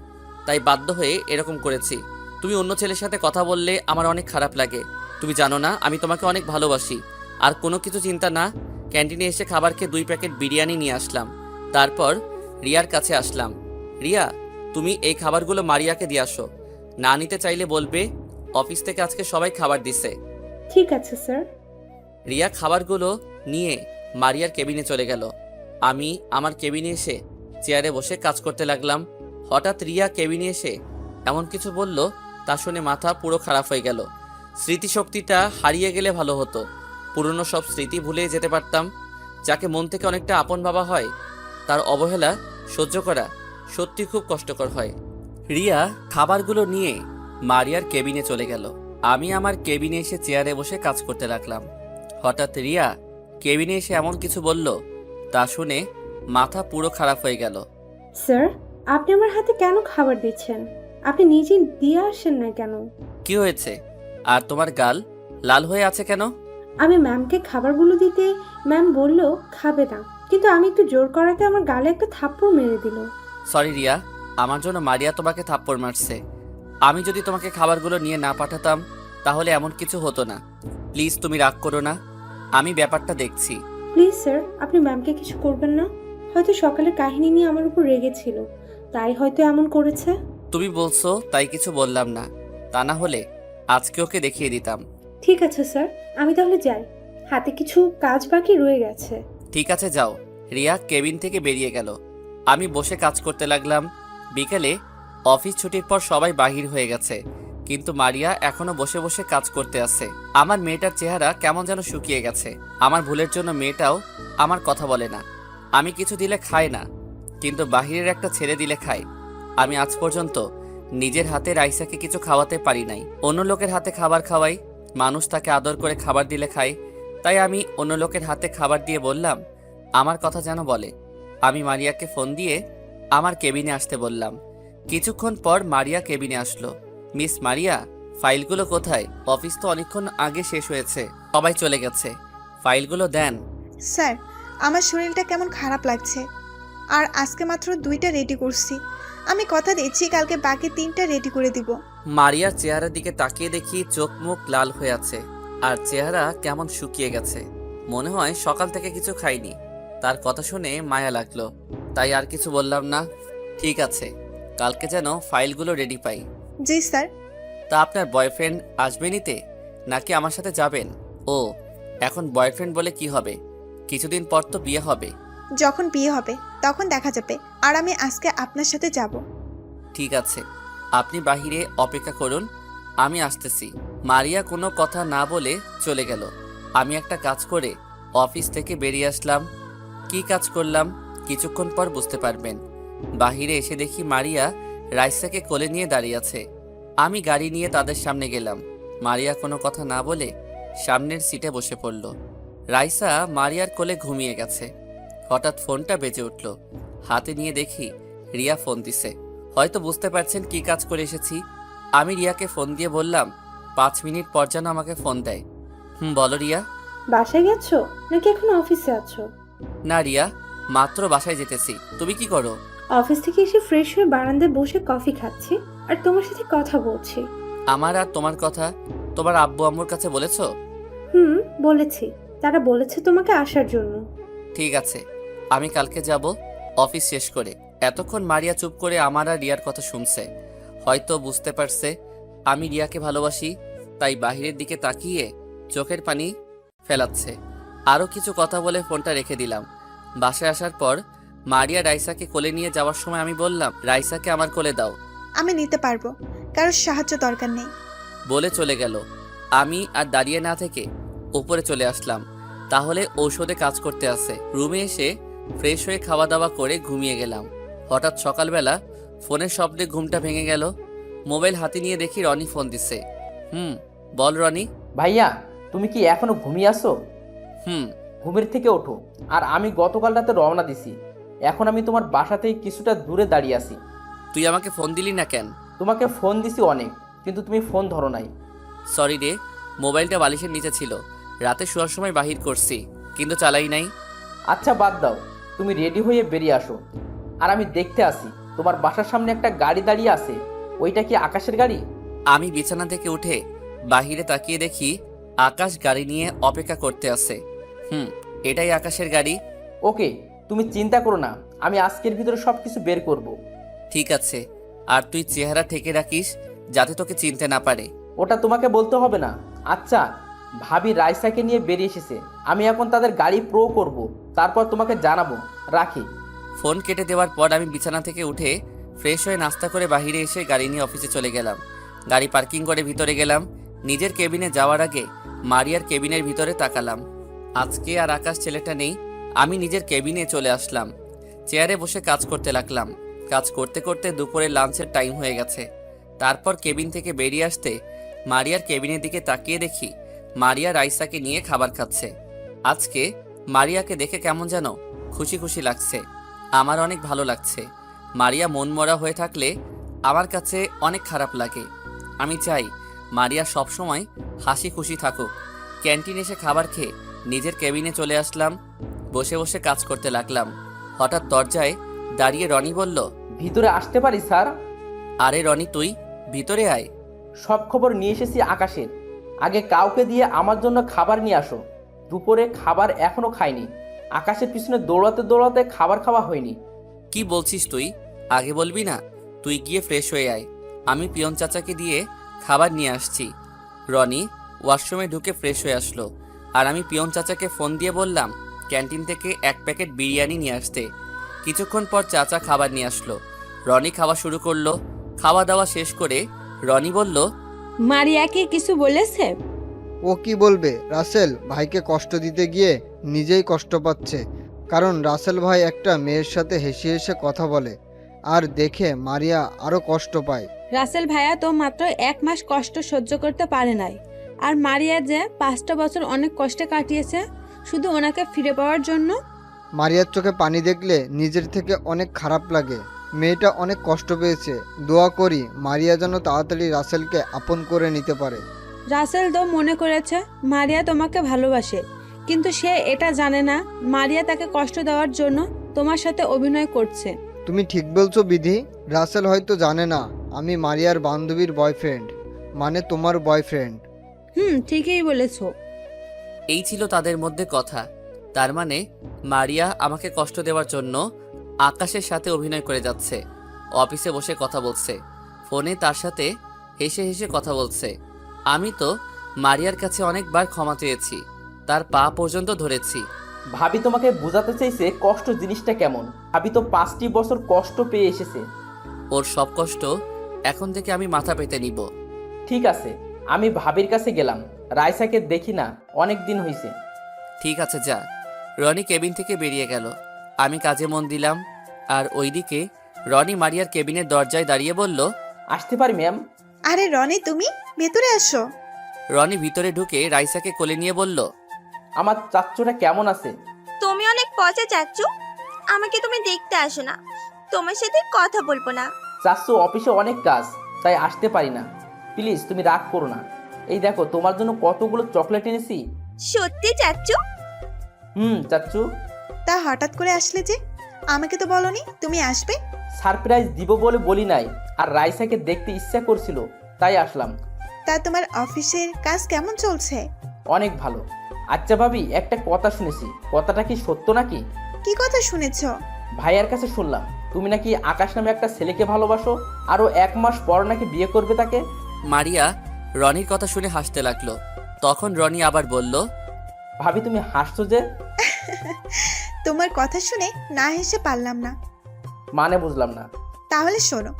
তাই বাধ্য হয়ে এরকম করেছি। তুমি অন্য ছেলের সাথে কথা বললে আমার অনেক খারাপ লাগে। তুমি জানো না আমি তোমাকে অনেক ভালোবাসি। আর কোনো কিছু চিন্তা না, ক্যান্টিনে এসে খাবার খেয়ে 2 প্যাকেট বিরিয়ানি নিয়ে আসলাম। তারপর রিয়ার কাছে আসলাম। রিয়া, তুমি এই খাবারগুলো মারিয়াকে দিয়ে আসো। না নিতে চাইলে বলবে, অফিস থেকে আজকে সবাই খাবার দিছে। ঠিক আছে স্যার। রিয়া খাবারগুলো নিয়ে মারিয়ার কেবিনে চলে গেল। আমি আমার কেবিনে এসে চেয়ারে বসে কাজ করতে লাগলাম। হঠাৎ রিয়া কেবিনে এসে এমন কিছু বলল, তা শুনে মাথা পুরো খারাপ হয়ে গেল। স্মৃতিশক্তিটা হারিয়ে গেলে ভালো হতো। পুরনো সব স্মৃতি ভুলে যেতে পারতাম। যাকে মন থেকে অনেকটা আপন ভাবা হয়, তার অবহেলা সহ্য করা সত্যি খুব কষ্টকর হয়। রিয়া খাবারগুলো নিয়ে মারিয়ার কেবিনে চলে গেল। আমি আমার কেবিনে এসে চেয়ারে বসে কাজ করতে লাগলাম। হঠাৎ রিয়া কেবিনে এসে এমন কিছু বলল, তা শুনে মাথা পুরো খারাপ হয়ে গেল। স্যার, আপনি আমার হাতে কেন খাবার দিচ্ছেন? আপনি নিজে দিয়ে আসেন না কেন? কি হয়েছে? আর তোমার গাল লাল হয়ে আছে কেন? আমি ম্যামকে খাবারগুলো দিতে ম্যাম বলল খাবে না, কিন্তু আমি একটু জোর করাতে আমার গালে একটা থাপ্পড় মেরে দিল। সরি রিয়া, আমার জন্য মারিয়া তোমাকে থাপ্পড় মারছে। আমি যদি তোমাকে খাবারগুলো নিয়ে না পাঠাতাম তাহলে এমন কিছু হতো না। প্লিজ তুমি রাগ করো না, আমি ব্যাপারটা দেখছি। প্লিজ স্যার, আপনি ম্যামকে কিছু করবেন না। হয়তো সকালের কাহিনী নিয়ে আমার উপর রেগেছিল, তাই হয়তো এমন করেছে। তুমি বলছো তাই কিছু বললাম না, তা না হলে আজকে ওকে দেখিয়ে দিতাম। ঠিক আছে স্যার, আমি তাহলে যাই, হাতে কিছু কাজ বাকি রয়ে গেছে। ঠিক আছে যাও। রিয়া কেবিন থেকে বেরিয়ে গেল। আমি বসে কাজ করতে লাগলাম। বিকেলে অফিস ছুটির পর সবাই বাহির হয়ে গেছে, কিন্তু মারিয়া এখনো বসে বসে কাজ করতে আছে। আমার মেয়েটার চেহারা কেমন যেন শুকিয়ে গেছে। আমার ভুলের জন্য মেয়েটাও আমার কথা বলে না। আমি কিছু দিলে খায় না, কিন্তু বাহিরের একটা ছেড়ে দিলে খায়। আমি আজ পর্যন্ত নিজের হাতে রাইসাকে কিছু খাওয়াতে পারি নাই। অন্য লোকের হাতে খাবার খাওয়াই, মানুষ তাকে আদর করে খাবার দিলে খায়। তাই আমি অন্য লোকের হাতে খাবার দিয়ে বললাম আমার কথা যেন বলে। আমি মারিয়াকে ফোন দিয়ে আমার কেবিনে আসতে বললাম। কিছুক্ষণ পর মারিয়া কেবিনে আসলো। মিস মারিয়া, ফাইলগুলো কোথায়? অফিস তো অনেকক্ষণ আগে শেষ হয়েছে, সবাই চলে গেছে। ফাইলগুলো দেন। স্যার, আমার শরীরটা কেমন খারাপ লাগছে, আর আজকে মাত্র 2টা রেডি করছি। আমি কথা দিচ্ছি কালকে বাকি 3টা রেডি করে দিব। মারিয়ার চেহারার দিকে তাকিয়ে দেখি চোখ মুখ লাল হয়ে আছে, আর চেহারা কেমন শুকিয়ে গেছে। মনে হয় সকাল থেকে কিছু খাইনি। তার কথা শুনে মায়া লাগলো, তাই আর কিছু বললাম না। ঠিক আছে, কালকে যেন ফাইলগুলো রেডি পাই। জি স্যার। তা আপনার বয়ফ্রেন্ড আসবে নিতে, নাকি আমার সাথে যাবেন? ও, এখন বয়ফ্রেন্ড বলে কি হবে? কিছুদিন পর তো বিয়ে হবে। যখন বিয়ে হবে তখন দেখা যাবে, আর আমি আজকে আপনার সাথে যাব। ঠিক আছে, আপনি বাহিরে অপেক্ষা করুন, আমি আসতেছি। মারিয়া কোনো কথা না বলে চলে গেল। আমি একটা কাজ করে অফিস থেকে বেরিয়ে আসলাম। কি কাজ করলাম কিছুক্ষণ পর বুঝতে পারবেন। বাহিরে এসে দেখি মারিয়া রাইসাকে কোলে নিয়ে দাঁড়িয়ে আছে। আমি গাড়ি নিয়ে তাদের সামনে গেলাম। মারিয়া কোনো কথা না বলে সামনের সিটে বসে পড়ল। রাইসা মারিয়ার কোলে ঘুমিয়ে গেছে। হঠাৎ ফোনটা বেজে উঠল। হাতে নিয়ে দেখি রিয়া ফোন দিছে। হয়তো বুঝতে পারছেন কি কাজ করে এসেছি। আমি রিয়াকে ফোন দিয়ে বললাম 5 মিনিট পর যেন আমাকে ফোন দেয়। বলো রিয়া। বাসায় গেছো নাকি এখন অফিসে আছো? না রিয়া, মাত্র বাসায় যেতেছি। তুমি কি করো? অফিস থেকে এসে ফ্রেশ হয়ে বারান্দায় বসে কফি খাচ্ছি আর তোমার সাথে কথা বলছি। আমার আর তোমার কথা তোমার আব্বু আম্মুর কাছে বলেছো? বলেছি, তারা বলেছে তোমাকে আসার জন্য। ঠিক আছে, আমি কালকে যাব অফিস শেষ করে। এতক্ষণ মারিয়া চুপ করে আমার আর রিয়ার কথা শুনছে। হয়তো বুঝতে পারছে আমি রিয়াকে ভালোবাসি, তাই বাহিরের দিকে তাকিয়ে চোখের পানি ফেলাচ্ছে। আরও কিছু কথা বলে ফোনটা রেখে দিলাম। বাসায় আসার পর মারিয়া রাইসাকে কোলে নিয়ে যাওয়ার সময় আমি বললাম, রাইসাকে আমার কোলে দাও। আমি নিতে পারবো, কারোর সাহায্য দরকার নেই বলে চলে গেল। আমি আর দাঁড়িয়ে না থেকে উপরে চলে আসলাম। তাহলে ঔষধে কাজ করতে আছে। রুমে এসে ফ্রেশ হয়ে খাওয়া দাওয়া করে ঘুমিয়ে গেলাম। হঠাৎ সকালবেলা ফোনের শব্দে ঘুমটা ভেঙে গেল। মোবাইল হাতে নিয়ে দেখি রনি ফোন দিছে। বল রনি। ভাইয়া, তুমি কি এখনো ঘুমিয়ে আসো? হুম। ঘুমের থেকে ওঠো। আর আমি গতকাল রাতে রওনা দিছি। এখন আমি তোমার বাসা থেকে কিছুটা দূরে দাঁড়িয়ে আছি। তুই আমাকে ফোন দিলি না কেন? তোমাকে ফোন দিছি অনেক, কিন্তু তুমি ফোন ধরো নাই। সরি রে, মোবাইলটা বালিশের নিচে ছিল। রাতে শোয়ার সময় বাহির করছি, কিন্তু চালাই নাই। আচ্ছা বাদ দাও, তুমি রেডি হয়ে বেরিয়ে আসো। আর আমি দেখতে আসি তোমার বাসার সামনে একটা গাড়ি দাঁড়িয়ে আছে। ওইটা কি আকাশের গাড়ি? আমি বিছানা থেকে উঠে বাহিরে তাকিয়ে দেখি আকাশ গাড়ি নিয়ে অপেক্ষা করতে আছে। এটাই আকাশের গাড়ি। ওকে, তুমি চিন্তা করো না, আমি আজকের ভিতরে সব কিছু বের করব। ঠিক আছে, আর তুই চেহারা ঠেকে রাখিস যাতে তোকে চিনতে না পারে। ওটা তোমাকে বলতে হবে না। আচ্ছা, ভাবি রাইসাকে নিয়ে বেরিয়ে এসেছে। আমি এখন তাদের গাড়ি প্রো করব, তারপর তোমাকে জানাবো। রাখি। ফোন কেটে দেওয়ার পর আমি বিছানা থেকে উঠে ফ্রেশ হয়ে নাস্তা করে বাইরে এসে গাড়ি নিয়ে অফিসে চলে গেলাম। গাড়ি পার্কিং করে ভিতরে গেলাম। নিজের কেবিনে যাওয়ার আগে মারিয়ার কেবিনের ভিতরে তাকালাম। আজকে আর আকাশ ছেলেটা নেই। আমি নিজের কেবিনে চলে আসলাম। চেয়ারে বসে কাজ করতে লাগলাম। কাজ করতে করতে দুপুরে লাঞ্চের টাইম হয়ে গেছে। তারপর কেবিন থেকে বেরিয়ে আসতে মারিয়ার কেবিনের দিকে তাকিয়ে দেখি মারিয়া রাইসাকে নিয়ে খাবার খাচ্ছে। আজকে মারিয়াকে দেখে কেমন যেন খুশি খুশি লাগছে। আমার অনেক ভালো লাগছে। মারিয়া মনমরা হয়ে থাকলে আমার কাছে অনেক খারাপ লাগে। আমি চাই মারিয়া সবসময় হাসি খুশি থাকুক। ক্যান্টিনে এসে খাবার খেয়ে নিজের কেবিনে চলে আসলাম। বসে বসে কাজ করতে লাগলাম। হঠাৎ দরজায় দাঁড়িয়ে রনি বলল, ভিতরে আসতে পারি স্যার? আরে রনি, তুই ভিতরে আয়। সব খবর নিয়ে এসেছি আকাশের। আগে কাউকে দিয়ে আমার জন্য খাবার নিয়ে আসো। দুপুরে খাবার এখনো খাইনি। আকাশের পিছনে দৌড়াতে দৌড়াতে খাবার খাওয়া হয়নি। কি বলছিস তুই? আগে বলবি না? তুই গিয়ে ফ্রেশ হয়ে আয়, আমি পিয়ন চাচাকে দিয়ে খাবার নিয়ে আসছি। রনি ওয়াশরুমে ঢুকে ফ্রেশ হয়ে আসলো। আর আমি পিয়ন চাচাকে ফোন দিয়ে বললাম ক্যান্টিন থেকে 1 প্যাকেট বিরিয়ানি নিয়ে আসতে। কিছুক্ষণ পর চাচা খাবার নিয়ে আসলো। রনি খাওয়া শুরু করলো। খাওয়া দাওয়া শেষ করে রনি বলল, মারিয়াকে কিছু বলেছে? ও কি বলবে? রাসেল ভাইকে কষ্ট দিতে গিয়ে নিজেই কষ্ট পাচ্ছে। কারণ রাসেল ভাই একটা মেয়ের সাথে হেসে হেসে কথা বলে, আর দেখে মারিয়া আরও কষ্ট পায়। রাসেল ভাইয়া তো মাত্র 1 মাস কষ্ট সহ্য করতে পারে নাই, আর মারিয়া যে 5টা বছর অনেক কষ্টে কাটিয়েছে শুধু ওনাকে ফিরে পাওয়ার জন্য। মারিয়ার চোখে পানি দেখলে নিজের থেকে অনেক খারাপ লাগে। মেয়েটা অনেক কষ্ট পেয়েছে। দোয়া করি মারিয়া যেন তাড়াতাড়ি রাসেলকে আপন করে নিতে পারে। রাসেল তো মনে করেছে মারিয়া তোমাকে ভালোবাসে, কিন্তু সে এটা জানে না মারিয়া তাকে কষ্ট দেওয়ার জন্য তোমার সাথে অভিনয় করছে। তুমি ঠিক বলছো বিধি। রাসেল হয়তো জানে না আমি মারিয়ার বান্ধবীর বয়ফ্রেন্ড, মানে তোমার বয়ফ্রেন্ড। ঠিকই বলেছো। এই ছিল তাদের মধ্যে কথা। তার মানে মারিয়া আমাকে কষ্ট দেওয়ার জন্য আকাশের সাথে অভিনয় করে যাচ্ছে। অফিসে বসে কথা বলছে, ফোনে তার সাথে হেসে হেসে কথা বলছে। আমি তো মারিয়ার কাছে অনেকবার ক্ষমা চেয়েছি, তার পা পর্যন্ত ধরেছি। ভাবি তোমাকে বোঝাতে চাইছে কষ্ট জিনিসটা কেমন। ভাবি তো 5টি বছর কষ্ট পেয়ে এসেছে। ওর সব কষ্ট এখন থেকে আমি মাথা পেতে নিব। ঠিক আছে, আমি ভাবির কাছে গেলাম। রাইসাকে দেখি না, অনেক দিন হয়েছে। ঠিক আছে যা। রনি কেবিন থেকে বেরিয়ে গেল। আমি কাজে মন দিলাম। আর ওইদিকে রনি মারিয়ার কেবিনের দরজায় দাঁড়িয়ে বলল, আসতে পারি ম্যাম? আরে রনি, তুমি ভেতরে আসো। রনি ভিতরে ঢুকে রাইসাকে কোলে নিয়ে বলল, আমার চাচ্চুটা কেমন আছে? তুমি অনেক পচা চাচ্চু, আমাকে তুমি দেখতে আসো না, তোমার সাথে কথা বলবো না। চাচ্চু অফিসে অনেক কাজ, তাই আসতে পারি না। প্লিজ তুমি রাগ করো না। এই দেখো তোমার জন্য কতগুলো চকলেট এনেছি। সত্যি চাচ্চু? চাচ্চু। তা হঠাৎ করে আসলে যে? আমাকে তো বলনি তুমি আসবে। সারপ্রাইজ দিব বলে বলি নাই, আর রাইসাকে দেখতে ইচ্ছা করছিল তাই আসলাম। তা তোমার অফিসের কাজ কেমন চলছে? অনেক ভালো। আচ্ছা ভাবি, একটা কথা শুনেছি, কথাটা কি সত্য নাকি? কি কথা শুনেছো? ভাইয়ার কাছে শুনলাম তুমি নাকি আকাশ নামে একটা ছেলেকে ভালোবাসো, আরো 1 মাস পর নাকি বিয়ে করবে তাকে। মারিয়া রনির কথা শুনে হাসতে লাগলো। তখন রনি আবার বলল, ভাবি তুমি হাসছো যে? তোমার কথা শুনে না হেসে পারলাম না। মানে বুঝলাম না। তাহলে শোনো,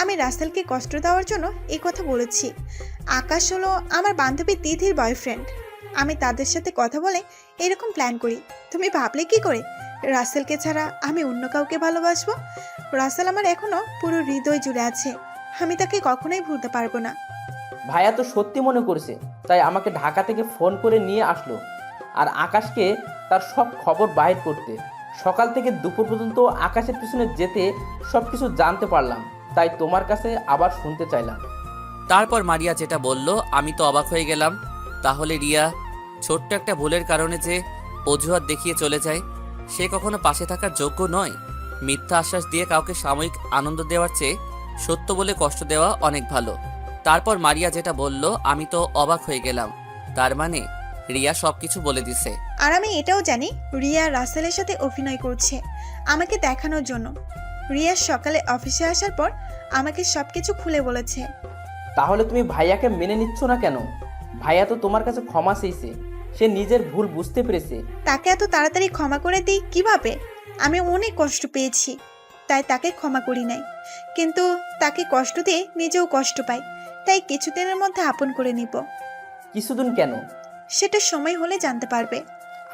আমি রাসেলকে কষ্ট দেওয়ার জন্য এই কথা বলেছি। আকাশ হলো আমার বান্ধবী তিথির বয়ফ্রেন্ড। আমি তাদের সাথে কথা বলে এরকম প্ল্যান করি। তুমি ভাবলে কি করে রাসেলকে ছাড়া আমি অন্য কাউকে ভালোবাসবো? রাসেল আমার এখনো পুরো হৃদয় জুড়ে আছে, আমি তাকে কখনোই ভুলতে পারবো না। ভাইয়া তো সত্যি মনে করেছে, তাই আমাকে ঢাকা থেকে ফোন করে নিয়ে আসলো আর আকাশকে তার সব খবর বাইর করতে। সকাল থেকে দুপুর পর্যন্ত আকাশের পিছনে যেতে সব কিছু জানতে পারলাম, তাই তোমার কাছে আবার শুনতে চাইলাম। তারপর মারিয়া যেটা বলল আমি তো অবাক হয়ে গেলাম। তাহলে রিয়া ছোট্ট একটা ভুলের কারণে যে অজুহাত দেখিয়ে চলে যায়, সে কখনো পাশে থাকার যোগ্য নয়। মিথ্যা আশ্বাস দিয়ে কাউকে সাময়িক আনন্দ দেওয়ার চেয়ে সত্য বলে কষ্ট দেওয়া অনেক ভালো। তারপর মারিয়া যেটা বলল আমি তো অবাক হয়ে গেলাম। তার মানে রিয়া সবকিছু বলে দিছে। আর আমি এটাও জানি রিয়া রাসেলের সাথে অভিনয় করছে আমাকে দেখানোর জন্য। রিয়া সকালে অফিসে আসার পর আমাকে সবকিছু খুলে বলেছে। তাহলে তুমি ভাইয়াকে মেনে নিচ্ছ না কেন? ভাইয়া তো তোমার কাছে ক্ষমা চেয়েছে, সে নিজের ভুল বুঝতে পেরেছে। তাকে এত তাড়াতাড়ি ক্ষমা করে দিই কিভাবে? আমি অনেক কষ্ট পেয়েছি, তাই তাকে ক্ষমা করি নাই। কিন্তু তাকে কষ্ট দিয়ে নিজেও কষ্ট পাই, তাই কিছুদিনের মধ্যে আপন করে নিব। কিছুদিন কেন? সেটা সময় হলে জানতে পারবে।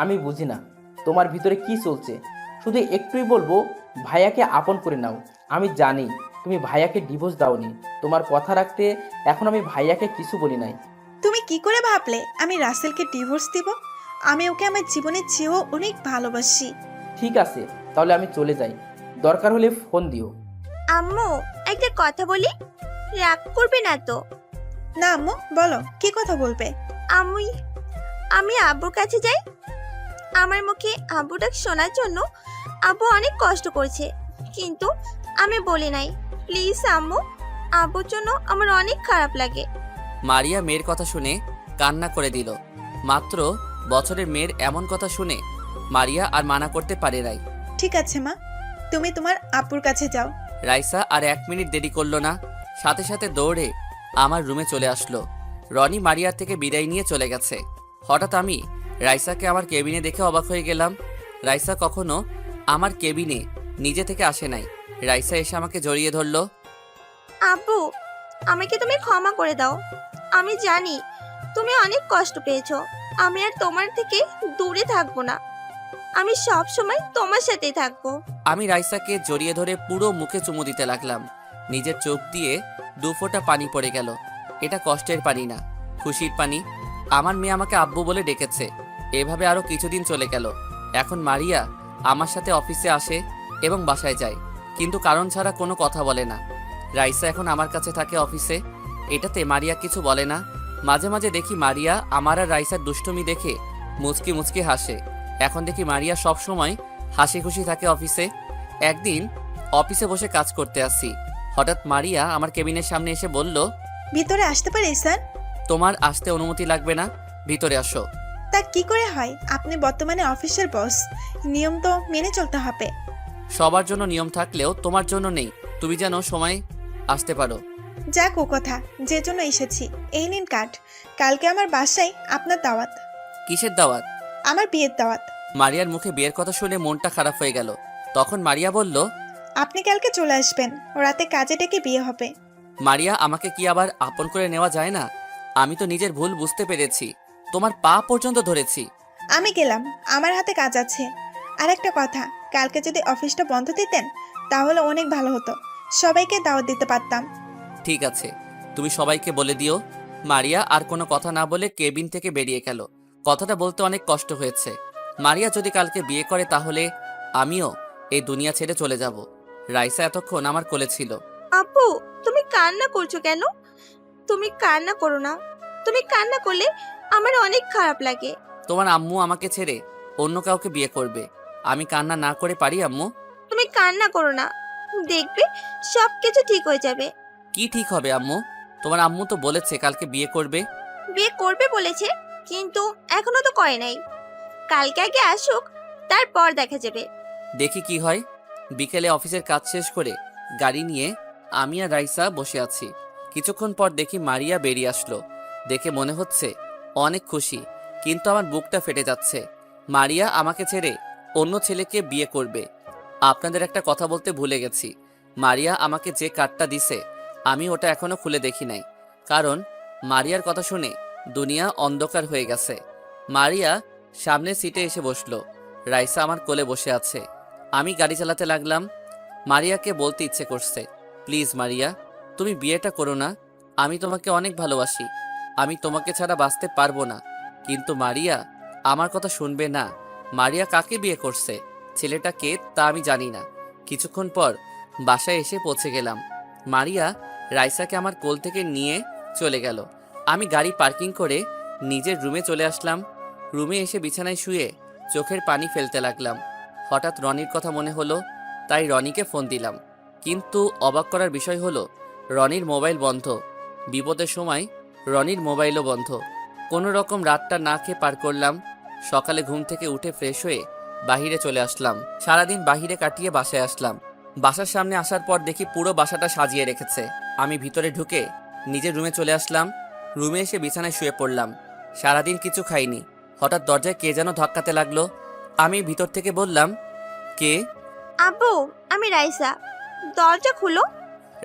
আমি বুঝি না তোমার ভিতরে কি চলছে, শুধু একটুই বলবো ভাইয়াকে আপন করে নাও। আমি জানি তুমি ভাইয়াকে ডিভোর্স দাওনি, তোমার কথা রাখতে এখন আমি ভাইয়াকে কিছু বলি নাই। তুমি কি করে ভাবলে আমি রাসেলকে ডিভোর্স দিব? আমি ওকে আমার জীবনের চেয়েও অনেক ভালোবাসি। ঠিক আছে, তাহলে আমি চলে যাই, দরকার হলে ফোন দিও। আম্মু একটা কথা বলি, রাগ করবে না তো? না আম্মু, বলো কি কথা বলবে? আমি আব্বুর কাছে যাই। আমার মুখে আব্বু ডাক শোনার জন্য আব্বু অনেক কষ্ট করছে, কিন্তু আমি বলি নাই। প্লিজ আম্মু, আব্বুর জন্য আমার অনেক খারাপ লাগে। মারিয়া মেয়ের কথা শুনে কান্না করে দিল। মাত্র বছরের মেয়ের এমন কথা শুনে মারিয়া আর মানা করতে পারে নাই। ঠিক আছে মা, তুমি তোমার আব্বুর কাছে যাও। রাইসা আর 1 মিনিট দেরি করলো না, সাথে সাথে দৌড়ে আমার রুমে চলে আসলো। রনি মারিয়ার থেকে বিদায় নিয়ে চলে গেছে। হঠাৎ আমি রাইসাকে আমার কেবিনে দেখে অবাক হয়ে গেলাম। রাইসা কখনো আমার কেবিনে নিজে থেকে আসে নাই। রাইসা এসে আমাকে জড়িয়ে ধরলো। আব্বু, আমাকে তুমি ক্ষমা করে দাও। আমি জানি তুমি অনেক কষ্ট পেয়েছো। আমি আর তোমার থেকে দূরে থাকবো না, আমি সব সময় তোমার সাথেই থাকবো। আমি রাইসাকে জড়িয়ে ধরে পুরো মুখে চুমু দিতে লাগলাম। নিজের চোখ দিয়ে 2 ফোঁটা পানি পড়ে গেল। এটা কষ্টের পানি না, খুশির পানি। আমার মেয়ে আমাকে আব্বু বলে ডেকেছে। এভাবে আরো কিছুদিন চলে গেল। এখন মারিয়া আমার সাথে অফিসে আসে এবং বাসায় যায়, কিন্তু কারণ ছাড়া কোনো কথা বলে না। রাইসা এখন আমার কাছে থাকে অফিসে, এটাতে মারিয়া কিছু বলে না। মাঝে মাঝে দেখি মারিয়া আমার আর রাইসার দুষ্টুমি দেখে মুচকি মুচকি হাসে। এখন দেখি মারিয়া সব সময় হাসি খুশি থাকে অফিসে। একদিন অফিসে বসে কাজ করতে আসছি, হঠাৎ মারিয়া আমার কেবিনের সামনে এসে বলল, ভিতরে আসতে পারি স্যার? তোমার আসতে অনুমতি লাগবে না, ভিতরে আসো। তা কি করে হয়? আপনি বর্তমানে অফিসের বস, নিয়ম তো মেনে চলতে হবে। সবার জন্য নিয়ম থাকলেও তোমার জন্য নেই, তুমি যেন সময় আসতে পারো। যাক ও কথা, যে জন্য এসেছি। এই নিন কার্ড, কালকে আমার বাসায় আপনার দাওয়াত। কিসের দাওয়াত? আমার বিয়ের দাওয়াত। মারিয়ার মুখে বিয়ের কথা শুনে মনটা খারাপ হয়ে গেল। তখন মারিয়া বলল, আপনি কালকে চলে আসবেন, রাতে কাজে ডেকে বিয়ে হবে। মারিয়া আমাকে কি আবার আপন করে নেওয়া যায় না? আমি তো নিজের ভুল বুঝতে পেরেছি, তোমার পা পর্যন্ত ধরেছি। আমি গেলাম, আমার হাতে কাজ আছে। আর একটা কথা, কালকে যদি অফিসটা বন্ধ দিতেন তাহলে অনেক ভালো হতো, সবাইকে দাওয়াত দিতে পারতাম। ঠিক আছে, তুমি সবাইকে বলে দিও। মারিয়া আর কোনো কথা না বলে কেবিন থেকে বেরিয়ে গেল। কথাটা বলতে অনেক কষ্ট হয়েছে। মারিয়া যদি কালকে বিয়ে করে তাহলে আমিও এই দুনিয়া ছেড়ে চলে যাব। রাইসা এতক্ষণ আমার কোলে ছিল। আপু, তুমি কান্না করছো কেন? তুমি কান্না করো না, তুমি কান্না করলে আমার অনেক খারাপ লাগে। তোমার আম্মু আমাকে ছেড়ে অন্য কাউকে বিয়ে করবে, আমি কান্না না করে পারি আম্মু? তুমি কান্না করো না, দেখবে সবকিছু ঠিক হয়ে যাবে। কি ঠিক হবে আম্মু? তোমার আম্মু তো বলেছে কালকে বিয়ে করবে। বিয়ে করবে বলেছে, কিন্তু এখনো তো করে নাই। কালকে আগে আসুক, তারপর দেখা যাবে। দেখি কি হয়। বিকেলে অফিসের কাজ শেষ করে গাড়ি নিয়ে আমি আর রাইসা বসে আছি। কিছুক্ষণ পর দেখি মারিয়া বেরিয়ে আসলো। দেখে মনে হচ্ছে অনেক খুশি, কিন্তু আমার বুকটা ফেটে যাচ্ছে। মারিয়া আমাকে ছেড়ে অন্য ছেলেকে বিয়ে করবে। আপনাদের একটা কথা বলতে ভুলে গেছি, মারিয়া আমাকে যে কার্ডটা দিছে আমি ওটা এখনো খুলে দেখি নাই, কারণ মারিয়ার কথা শুনে দুনিয়া অন্ধকার হয়ে গেছে। মারিয়া সামনের সিটে এসে বসলো। রাইসা আমার কোলে বসে আছে। আমি গাড়ি চালাতে লাগলাম। মারিয়াকে বলতে ইচ্ছে করছে, প্লিজ মারিয়া, তুমি বিয়েটা করো না। আমি তোমাকে অনেক ভালোবাসি। আমি তোমাকে ছাড়া বাঁচতে পারবো না। কিন্তু মারিয়া আমার কথা শুনবে না। মারিয়া কাকে বিয়ে করছে, ছেলেটা কে তা আমি জানি না। কিছুক্ষণ পর বাসায় এসে পৌঁছে গেলাম। মারিয়া রাইসাকে আমার কোল থেকে নিয়ে চলে গেল। আমি গাড়ি পার্কিং করে নিজের রুমে চলে আসলাম। রুমে এসে বিছানায় শুয়ে চোখের পানি ফেলতে লাগলাম। হঠাৎ রনির কথা মনে হলো, তাই রনিকে ফোন দিলাম। কিন্তু অবাক করার বিষয় হলো রনির মোবাইল বন্ধ। বিপদের সময় রনির মোবাইলও বন্ধ। কোনো রকম রাতটা না খেয়ে পার করলাম। সকালে ঘুম থেকে উঠে ফ্রেশ হয়ে বাহিরে চলে আসলাম। সারাদিন বাহিরে কাটিয়ে বাসায় আসলাম। বাসার সামনে আসার পর দেখি পুরো বাসাটা সাজিয়ে রেখেছে। আমি ভিতরে ঢুকে নিজের রুমে চলে আসলাম। রুমে এসে বিছানায় শুয়ে পড়লাম। সারাদিন কিছু খাইনি। হঠাৎ দরজায় কে যেন ধাক্কাতে লাগলো। আমি ভিতর থেকে বললাম, কে? আব্বু, আমি রাইসা, দরজা খুলো।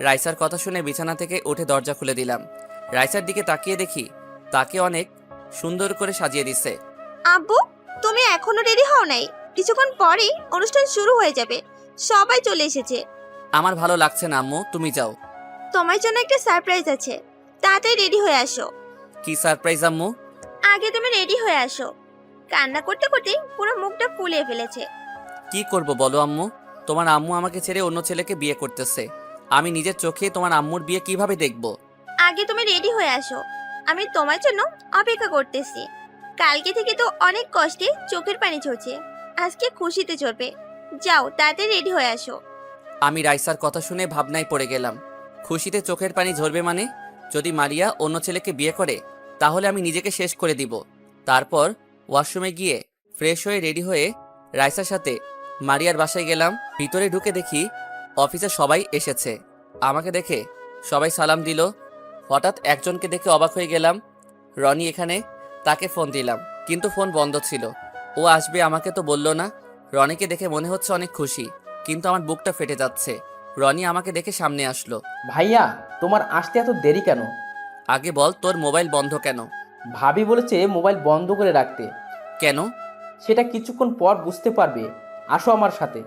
রাইসার কথা শুনে বিছানা থেকে উঠে দরজা খুলে দিলাম। রাইসার দিকে তাকিয়ে দেখি তাকে অনেক সুন্দর করে সাজিয়ে দিছে। আব্বু, তুমি এখনো রেডি হও নাই? কিছুক্ষণ পরেই অনুষ্ঠান শুরু হয়ে যাবে, সবাই চলে এসেছে। আমার ভালো লাগছে না আম্মু, তুমি যাও। তোমার জন্য একটা সারপ্রাইজ আছে, তাড়াতাড়ি রেডি হয়ে আসো। কি সারপ্রাইজ আম্মু? আগে তুমি রেডি হয়ে আসো। কান্না করতে করতে পুরো মুখটা ফুলিয়ে ফেলেছে। কি করব বলো আম্মু? তোমার আম্মু আমাকে ছেড়ে অন্য ছেলেকে বিয়ে করতেছে। আমি নিজের চোখে তোমার আম্মুর বিয়ে কিভাবে দেখব? আগে তুমি রেডি হয়ে আসো, আমি তোমার জন্য অপেক্ষা করতেছি। কালকে থেকে তো অনেক কষ্টে চোখের পানি ঝরছে, আজকে খুশিতে চলবে। যাও, তাড়াতাড়ি রেডি হয়ে আসো। আমি রাইসার কথা শুনে ভাবনায় পড়ে গেলাম। খুশিতে চোখের পানি ঝরবে মানে? যদি মারিয়া অন্য ছেলেকে বিয়ে করে তাহলে আমি নিজেকে শেষ করে দিব। তারপর ওয়াশরুমে গিয়ে ফ্রেশ হয়ে রেডি হয়ে রাইসার সাথে মারিয়ার বাসায় গেলাম। ভিতরে ঢুকে দেখি অফিসে সবাই এসেছে। আমাকে দেখে সবাই সালাম দিল। হঠাৎ একজনকে দেখে অবাক হয়ে গেলাম। রনি এখানে, তাকে ফোন দিলাম কিন্তু ফোন বন্ধ ছিল। ও আসবে আমাকে তো বলল না। রনিকে দেখে মনে হচ্ছে অনেক খুশি, কিন্তু আমার বুকটা ফেটে যাচ্ছে। রনি আমাকে দেখে সামনে আসলো। ভাইয়া, তোমার আসতে এত দেরি কেন? আগে বল, তোর মোবাইল বন্ধ কেন? ভাবি বলেছে মোবাইল বন্ধ করে রাখতে। কেন? সেটা কিছুক্ষণ পর বুঝতে পারবে। আসো আমার সাথে।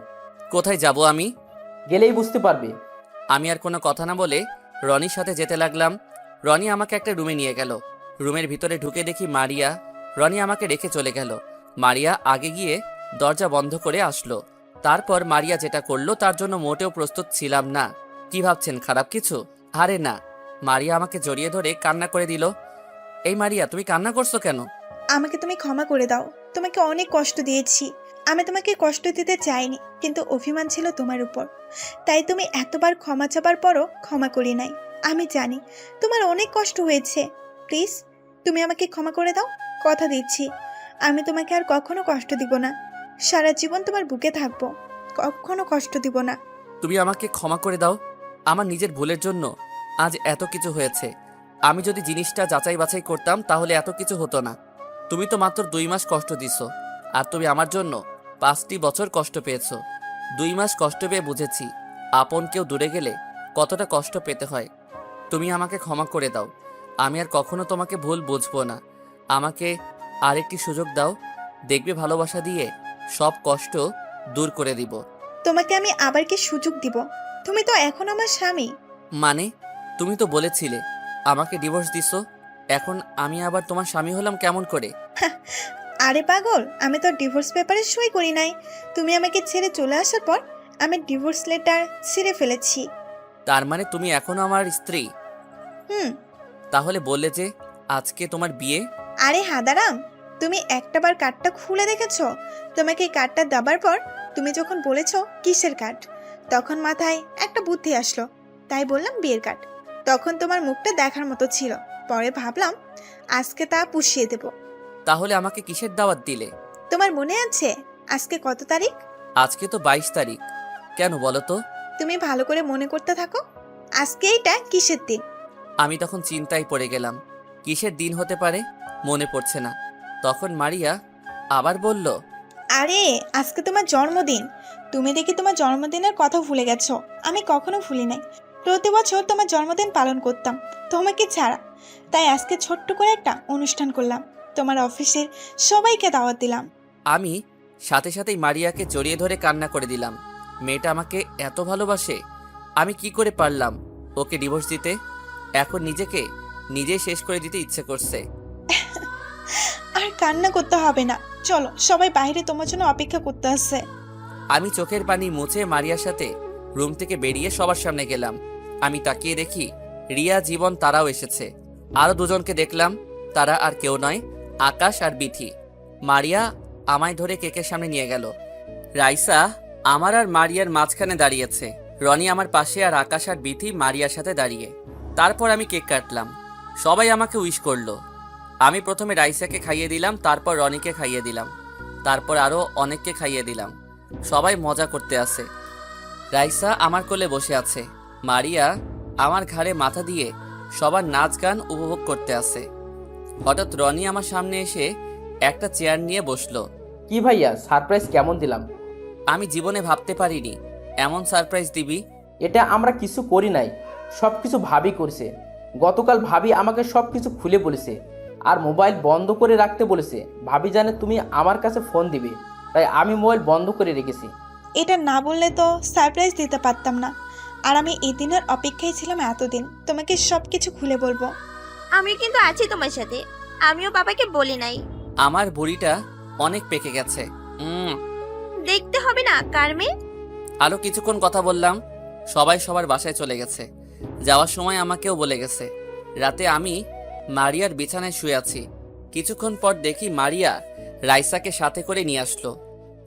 কোথায় যাব আমি? গেলেই বুঝতে পারবে। আমি আর কোনো কথা না বলে রনির সাথে যেতে লাগলাম। রনি আমাকে একটা রুমে নিয়ে গেল। রুমের ভিতরে ঢুকে দেখি মারিয়া। রনি আমাকে রেখে চলে গেল। মারিয়া আগে গিয়ে দরজা বন্ধ করে আসলো। তারপর মারিয়া যেটা করলো তার জন্য মোটেও প্রস্তুত ছিলাম না। কি ভাবছেন, খারাপ কিছু? আরে না। মারিয়া আমাকে জড়িয়ে ধরে কান্না করে দিল। এই মারিয়া, তুমি কান্না করছো কেন? আমাকে তুমি ক্ষমা করে দাও, তোমাকে অনেক কষ্ট দিয়েছি। আমি তোমাকে কষ্ট দিতে চাইনি, কিন্তু অভিমান ছিল তোমার উপর। তাই তুমি এতবার ক্ষমা চাবার পরও ক্ষমা করি নাই। আমি জানি তোমার অনেক কষ্ট হয়েছে। প্লিজ তুমি আমাকে ক্ষমা করে দাও। কথা দিচ্ছি আমি তোমাকে আর কখনো কষ্ট দিব না। সারা জীবন তোমার বুকে থাকবো, কখনো কষ্ট দিব না। তুমি আমাকে ক্ষমা করে দাও। আমার নিজের ভুলের জন্য আজ এত কিছু হয়েছে। আমি যদি জিনিসটা যাচাই বাছাই করতাম তাহলে এত কিছু হতো না। তুমি তো মাত্র 2 মাস কষ্ট দিছো, আর তুমি আমার জন্য 5টি বছর কষ্ট পেয়েছো। 2 মাস কষ্ট পেয়ে বুঝেছি আপন কেউ দূরে গেলে কতটা কষ্ট পেতে হয়। তুমি আমাকে ক্ষমা করে দাও। আমি আর কখনো তোমাকে ভুল বুঝবো না। আমাকে আরেকটি সুযোগ দাও, দেখবে ভালোবাসা দিয়ে সব কষ্ট দূর করে দিব। তোমাকে আমি আবার কি সুযোগ দিব? তুমি তো এখন আমার স্বামী। মানে? তুমি তো বলেছিলে আমাকে ডিভোর্স দিছো, এখন আমি আবার তোমার স্বামী হলাম কেমন করে? আরে পাগল, আমি তো ডিভোর্স পেপারে সই করি নাই। তুমি আমাকে ছেড়ে চলে আসার পর আমি ডিভোর্স লেটার ছিঁড়ে ফেলেছি। তার মানে তুমি এখনো আমার স্ত্রী? হুম। তাহলে বললে যে আজকে তোমার বিয়ে। আরে হাদারাম, তুমি একটাবার কার্ডটা খুলে দেখেছো? তোমাকে কার্ডটা দেবার পর তুমি যখন বলেছো কিসের কার্ড, তখন মাথায় একটা বুদ্ধি আসলো, তাই বললাম বিয়ের কার্ড। তখন তোমার মুখটা দেখার মতো ছিল, পরে ভাবলাম আজকে তা পুষিয়ে দেব। তাহলে আমাকে কিসের দাওয়াত দিলে? তোমার মনে আছে আজকে কত তারিখ? আজকে তো 22 তারিখ। কেন বলো তো? তুমি ভালো করে মনে করতে থাকো, আজকে এইটা কিসের দিন। আমি তখন চিন্তায় পড়ে গেলাম, কিসের দিন হতে পারে, মনে পড়ছে না। তখন মারিয়া আবার বলল, আরে আজকে তোমার জন্মদিন। তুমি দেখি তোমার জন্মদিনের কথা ভুলে গেছো। আমি কখনো ভুলি নাই, প্রতি বছর তোমার জন্মদিন পালন করতাম তোমাকে ছাড়া। তাই আজকে ছোট্ট করে একটা অনুষ্ঠান করলাম। তোমার অফিসের সবাইকে দাওয়াত দিলাম। আমি সাথে সাথেই মারিয়াকে জড়িয়ে ধরে কান্না করে দিলাম। মেয়েটা আমাকে এত ভালোবাসে, আমি কি করে পারলাম ওকে ডিভোর্স দিতে? এখন নিজেকে নিজেই শেষ করে দিতে ইচ্ছে করছে। আর কান্না করতে হবে না, চলো সবাই বাইরে তোমার জন্য অপেক্ষা করতে আসছে। আমি চোখের পানি মুছে মারিয়ার সাথে রুম থেকে বেরিয়ে সবার সামনে গেলাম। আমি তাকিয়ে দেখি রিয়া, জীবন তারাও এসেছে। আরও দুজনকে দেখলাম, তারা আর কেউ নয়, আকাশ আর বিথি। মারিয়া আমায় ধরে কেকের সামনে নিয়ে গেল। রাইসা আমার আর মারিয়ার মাঝখানে দাঁড়িয়েছে, রনি আমার পাশে, আর আকাশ আর বিথি মারিয়ার সাথে দাঁড়িয়ে। তারপর আমি কেক কাটলাম, সবাই আমাকে উইশ করলো। আমি প্রথমে রাইসাকে খাইয়ে দিলাম, তারপর রনিকে খাইয়ে দিলাম, তারপর আরও অনেককে খাইয়ে দিলাম। সবাই মজা করতে আসে। রাইসা আমার কোলে বসে আছে, মারিয়া আমার ঘাড়ে মাথা দিয়ে সবার নাচ গান উপভোগ করতে আসে। হঠাৎ রনি আমার সামনে এসে একটা চেয়ার নিয়ে বসলো। কি ভাইয়া, সারপ্রাইজ কেমন দিলাম? আমি জীবনে ভাবতে পারিনি এমন সারপ্রাইজ দিবি। এটা আমরা কিছু করি নাই, সব কিছু ভাবি করছে। গতকাল ভাবি আমাকে সব কিছু খুলে বলেছে, আর মোবাইল বন্ধ করে রাখতে বলেছে। ভাবি জানে তুমি আমার কাছে ফোন দিবে, তাই আমি মোবাইল বন্ধ করে রেখেছি। এটা না বললে তো সারপ্রাইজ দিতে পারতাম না, আর আমি এই দিনের অপেক্ষায় ছিলাম এতদিন, তোমাকে সব কিছু খুলে বলবো। আমি কিন্তু আছি তোমার সাথে, আমিও বাবাকে বলি নাই। আমার বুড়িটা অনেক পেকে গেছে। দেখতে হবে না কার মেয়ে। আরও কিছুক্ষণ কথা বললাম, সবাই সবার বাসায় চলে গেছে। যাওয়ার সময় আমাকেও বলে গেছে। রাতে আমি মারিয়ার বিছানায় শুয়ে আছি। কিছুক্ষণ পর দেখি মারিয়া রাইসাকে সাথে করে নিয়ে আসলো।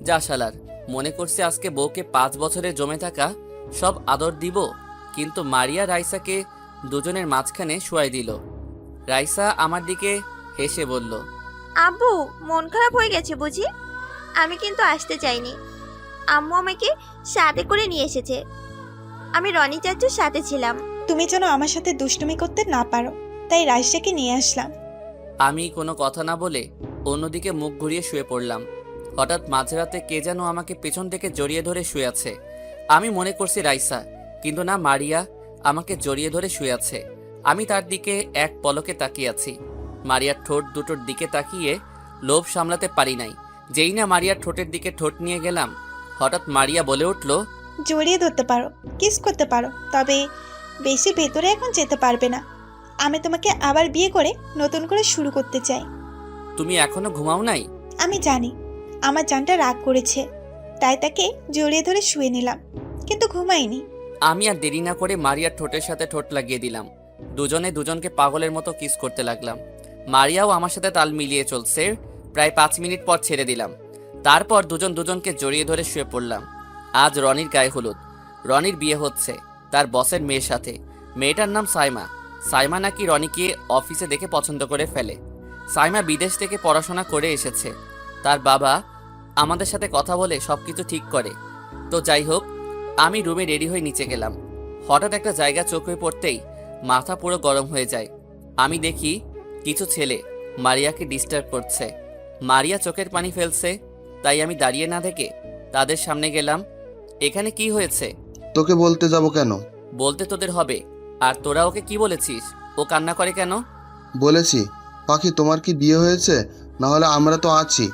যা শালার, মনে করছে আজকে বউকে 5 বছরে জমে থাকা সব আদর দিব, কিন্তু মারিয়া রাইসাকে দুজনের মাঝখানে শুয়াই দিল। রাইসা আমার দিকে হেসে বলল, আব্বু মন খারাপ হয়ে গেছে বুঝি? আমি কিন্তু আসতে চাইনি, আম্মু আমাকে সাথে করে নিয়ে এসেছে। আমি রনি চাচুর সাথে ছিলাম। তুমি যেন আমার সাথে দুষ্টুমি করতে না পারো, তাই রাইসাকে নিয়ে আসলাম। আমি কোনো কথা না বলে অন্যদিকে মুখ ঘুরিয়ে শুয়ে পড়লাম। হঠাৎ মাঝরাতে কে যেন আমাকে পেছন থেকে জড়িয়ে ধরে শুয়ে আছে। আমি মনে করছি রাইসা, কিন্তু না, মারিয়া আমাকে জড়িয়ে ধরে শুয়ে আছে। আমি তার দিকে এক পলকে তাকিয়ে আছি। মারিয়ার ঠোঁট দুটোর দিকে তাকিয়ে লোভ সামলাতে পারি নাই। যেই না মারিয়ার ঠোঁটের দিকে ঠোঁট নিয়ে গেলাম, হঠাৎ মারিয়া বলে উঠল, জড়িয়ে ধরতে পারো, কিস করতে পারো, তবে বেশি ভেতরে এখন যেতে পারবে না। আমি তোমাকে আবার বিয়ে করে নতুন করে শুরু করতে চাই। তুমি এখনো ঘুমাও নাই? আমি জানি আমার জানটা রাগ করেছে, তাই তাকে জড়িয়ে ধরে শুয়ে নিলাম, কিন্তু ঘুমাইনি। আমি আর দেরি না করে মারিয়ার ঠোঁটের সাথে ঠোঁট লাগিয়ে দিলাম। দুজনে দুজনকে পাগলের মতো কিস করতে লাগলাম। মারিয়াও আমার সাথে তাল মিলিয়ে চলছে। প্রায় 5 মিনিট পর ছেড়ে দিলাম। তারপর দুজন দুজনকে জড়িয়ে ধরে শুয়ে পড়লাম। আজ রনির গায়ে হলুদ। রনির বিয়ে হচ্ছে তার বসের মেয়ের সাথে। মেয়েটার নাম সাইমা। সাইমা নাকি রনিকে অফিসে দেখে পছন্দ করে ফেলে। সাইমা বিদেশ থেকে পড়াশোনা করে এসেছে। তার বাবা আমাদের সাথে কথা বলে সব কিছু ঠিক করে। তো যাই হোক, আমি রুমে রেডি হয়ে নিচে গেলাম। হঠাৎ একটা জায়গা চোখে পড়তেই মাথা পুরো গরম হয়ে যায়। আমি দেখি কিছু ছেলে মারিয়াকে ডিস্টার্ব করছে। মারিয়া চোখের পানি ফেলছে, তাই আমি দাঁড়িয়ে না থেকে তাদের সামনে গেলাম। এখানে কি হয়েছে? তোকে বলতে যাব কেন? বলতে তোদের হবে। আর তোরা ওকে কি বলেছিস? ও কান্না করে কেন? বলেছি, পাখি তোমার কি বিয়ে হয়েছে? না হলে আমরা তো আছি।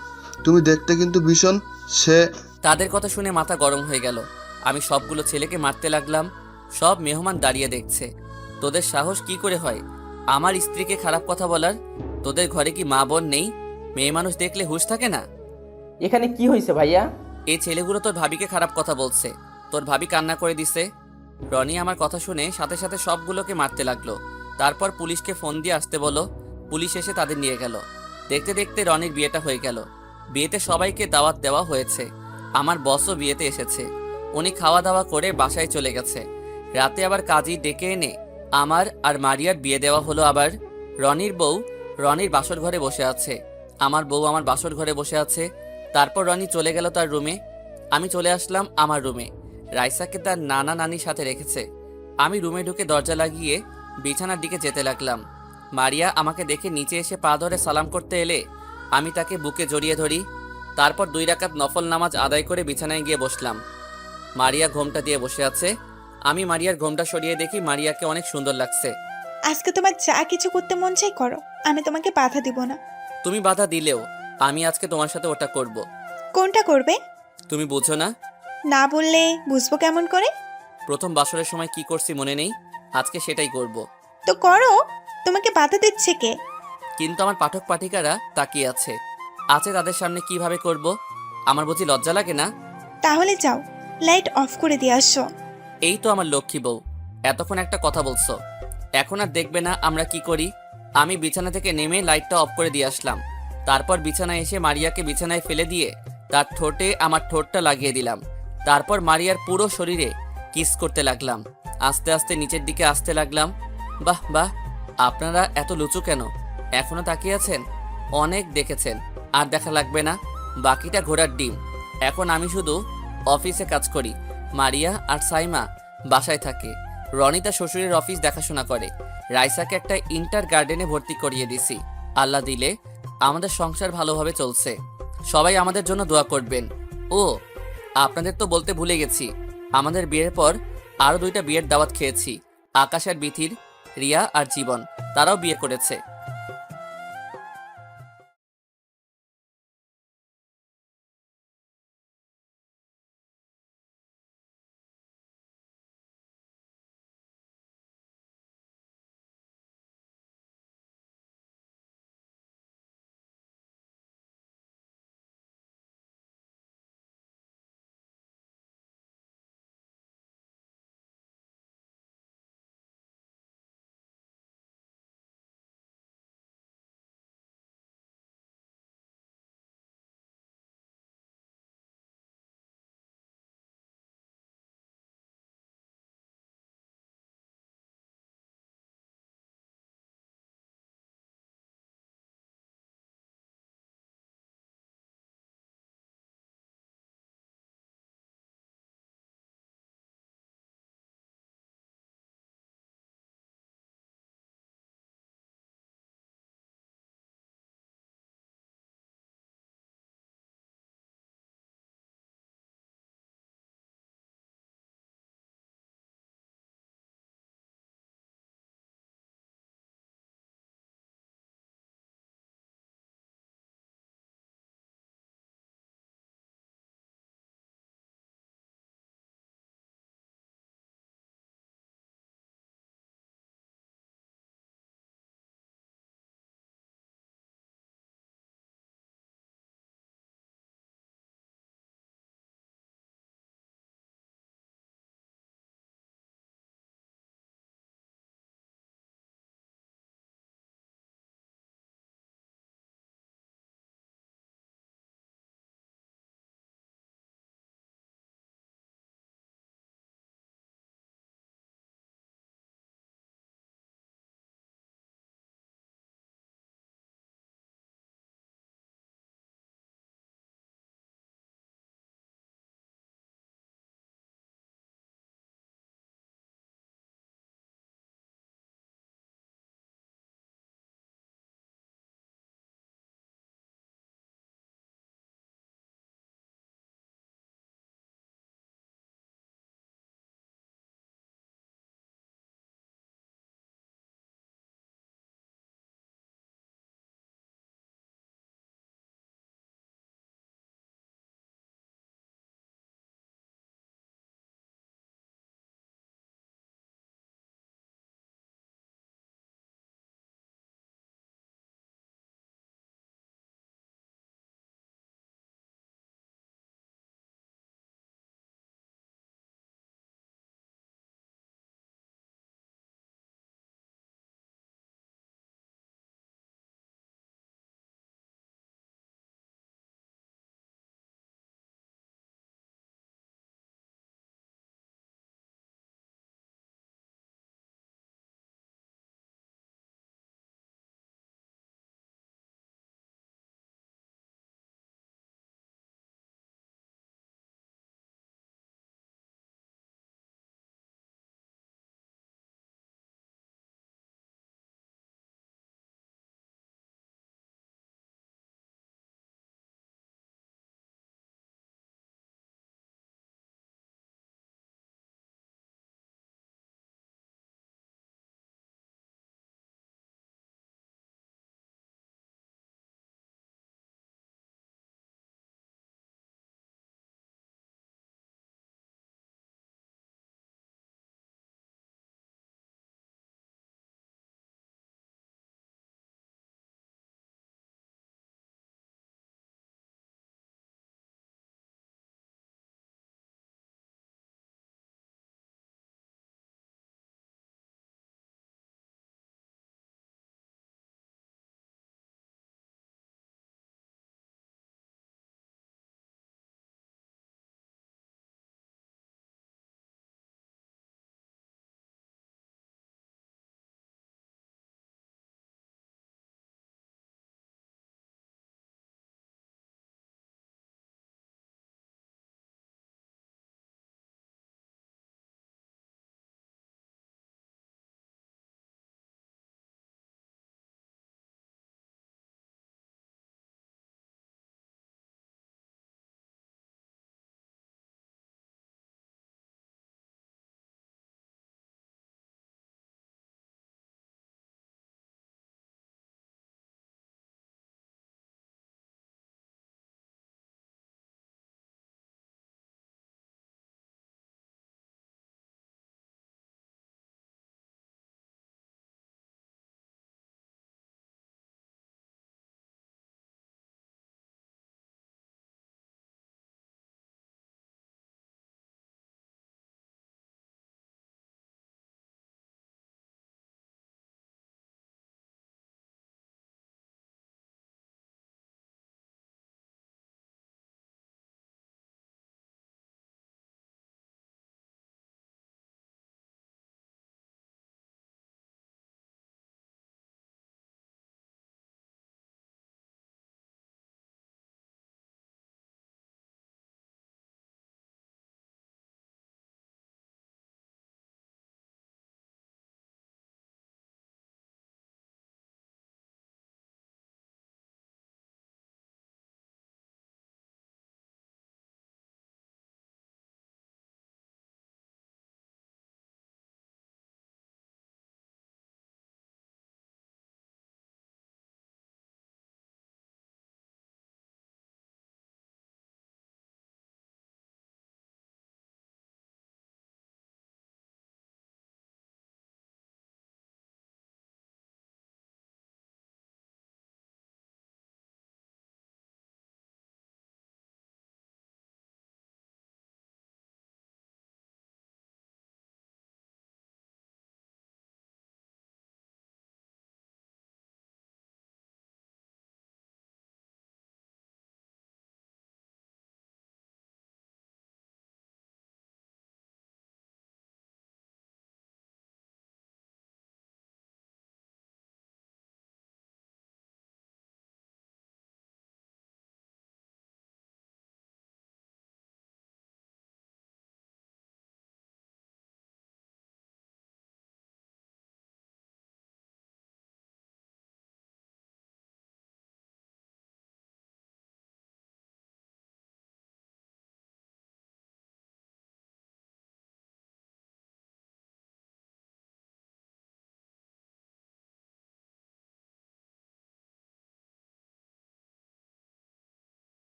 তুমি দেখতে কিন্তু ভীষণ। সে তাদের কথা শুনে মাথা গরম হয়ে গেল। আমি সবগুলো ছেলেকে মারতে লাগলাম। সব মেহমান দাঁড়িয়ে দেখছে। তোদের সাহস কি করে হয় আমার স্ত্রীকে খারাপ কথা বলার? তোদের ঘরে কি মা বোন নেই? মেয়ে মানুষ দেখলে হুঁশ থাকে না? এখানে কি হয়েছে ভাইয়া? এই ছেলেগুলো তোর ভাবিকে খারাপ কথা বলছে। তোর ভাবি কান্না করে দিছে। রনি আমার কথা শুনে সাথে সাথে সবগুলোকে মারতে লাগলো। তারপর পুলিশকে ফোন দিয়ে আসতে বলো। পুলিশ এসে তাদের নিয়ে গেল। দেখতে দেখতে রনির বিয়েটা হয়ে গেল। বিয়েতে সবাইকে দাওয়াত দেওয়া হয়েছে। আমার বসও বিয়েতে এসেছে। উনি খাওয়া দাওয়া করে বাসায় চলে গেছে। রাতে আবার কাজী ডেকে এনে আমার আর মারিয়ার বিয়ে দেওয়া হলো। আবার রনির বউ রনির বাসর ঘরে বসে আছে, আমার বউ আমার বাসর ঘরে বসে আছে। তারপর রনি চলে গেল তার রুমে। আমি চলে আসলাম আমার রুমে। রাইসাকে তার নানা নানির সাথে রেখেছে। আমি রুমে ঢুকে দরজা লাগিয়ে বিছানার দিকে যেতে লাগলাম। মারিয়া আমাকে দেখে নিচে এসে পা ধরে সালাম করতে এলে আমি তাকে বুকে জড়িয়ে ধরি। তারপর 2 রাকাত নফল নামাজ আদায় করে বিছানায় গিয়ে বসলাম। মারিয়া ঘোমটা দিয়ে বসে আছে। আমি মারিয়ার ঘোমটা সরিয়ে দেখি মারিয়াকে অনেক সুন্দর লাগছে। আজকে তোমার যা কিছু করতে মন চাই করো, আমি তোমাকে বাধা দিব না। তুমি বাধা দিলেও আমি আজকে তোমার সাথে ওটা করব। কোনটা করবে? তুমি বুঝো না? না বললে বুঝবো কেমন করে? প্রথম বাসরের সময় কি করছি মনে নেই? আজকে সেটাই করব। তো করো, তোমাকে বাধা দিচ্ছে কে? কিন্তু আমার পাঠক পাঠিকারা তাকিয়ে আছে তাদের সামনে কিভাবে করব? আমার বুঝি লজ্জা লাগে না? তাহলে যাও, লাইট অফ করে দিয়ে আসো। এই তো আমার লক্ষ্মী বউ, এতক্ষণ একটা কথা বলছো, এখন আর দেখবে না আমরা কি করি? আমি বিছানা থেকে নেমে লাইটটা অফ করে দিয়ে আসলাম। তারপর বিছানায় এসে মারিয়াকে বিছানায় ফেলে দিয়ে তার ঠোঁটে আমার ঠোঁটটা লাগিয়ে দিলাম। তারপর মারিয়ার পুরো শরীরে কিস করতে লাগলাম। আস্তে আস্তে নিচের দিকে আসতে লাগলাম। বাহ বাহ, আপনারা এত লুচু কেন? এখনো তাকিয়ে আছেন? অনেক দেখেছেন, আর দেখা লাগবে না। বাকিটা ঘোড়ার ডিম। এখন আমি শুধু অফিসে কাজ করি, মারিয়া আর সাইমা বাসায় থাকে। রনি তার শ্বশুরের অফিস দেখাশোনা করে। রাইসাকে একটা ইন্টার গার্ডেনে ভর্তি করিয়ে দিছি। আল্লাহ দিলে আমাদের সংসার ভালোভাবে চলছে। সবাই আমাদের জন্য দোয়া করবেন। ও আপনাদের তো বলতে ভুলে গেছি, আমাদের বিয়ের পর আরও 2টা বিয়ের দাওয়াত খেয়েছি। আকাশ আর বিথির, রিয়া আর জীবন, তারাও বিয়ে করেছে।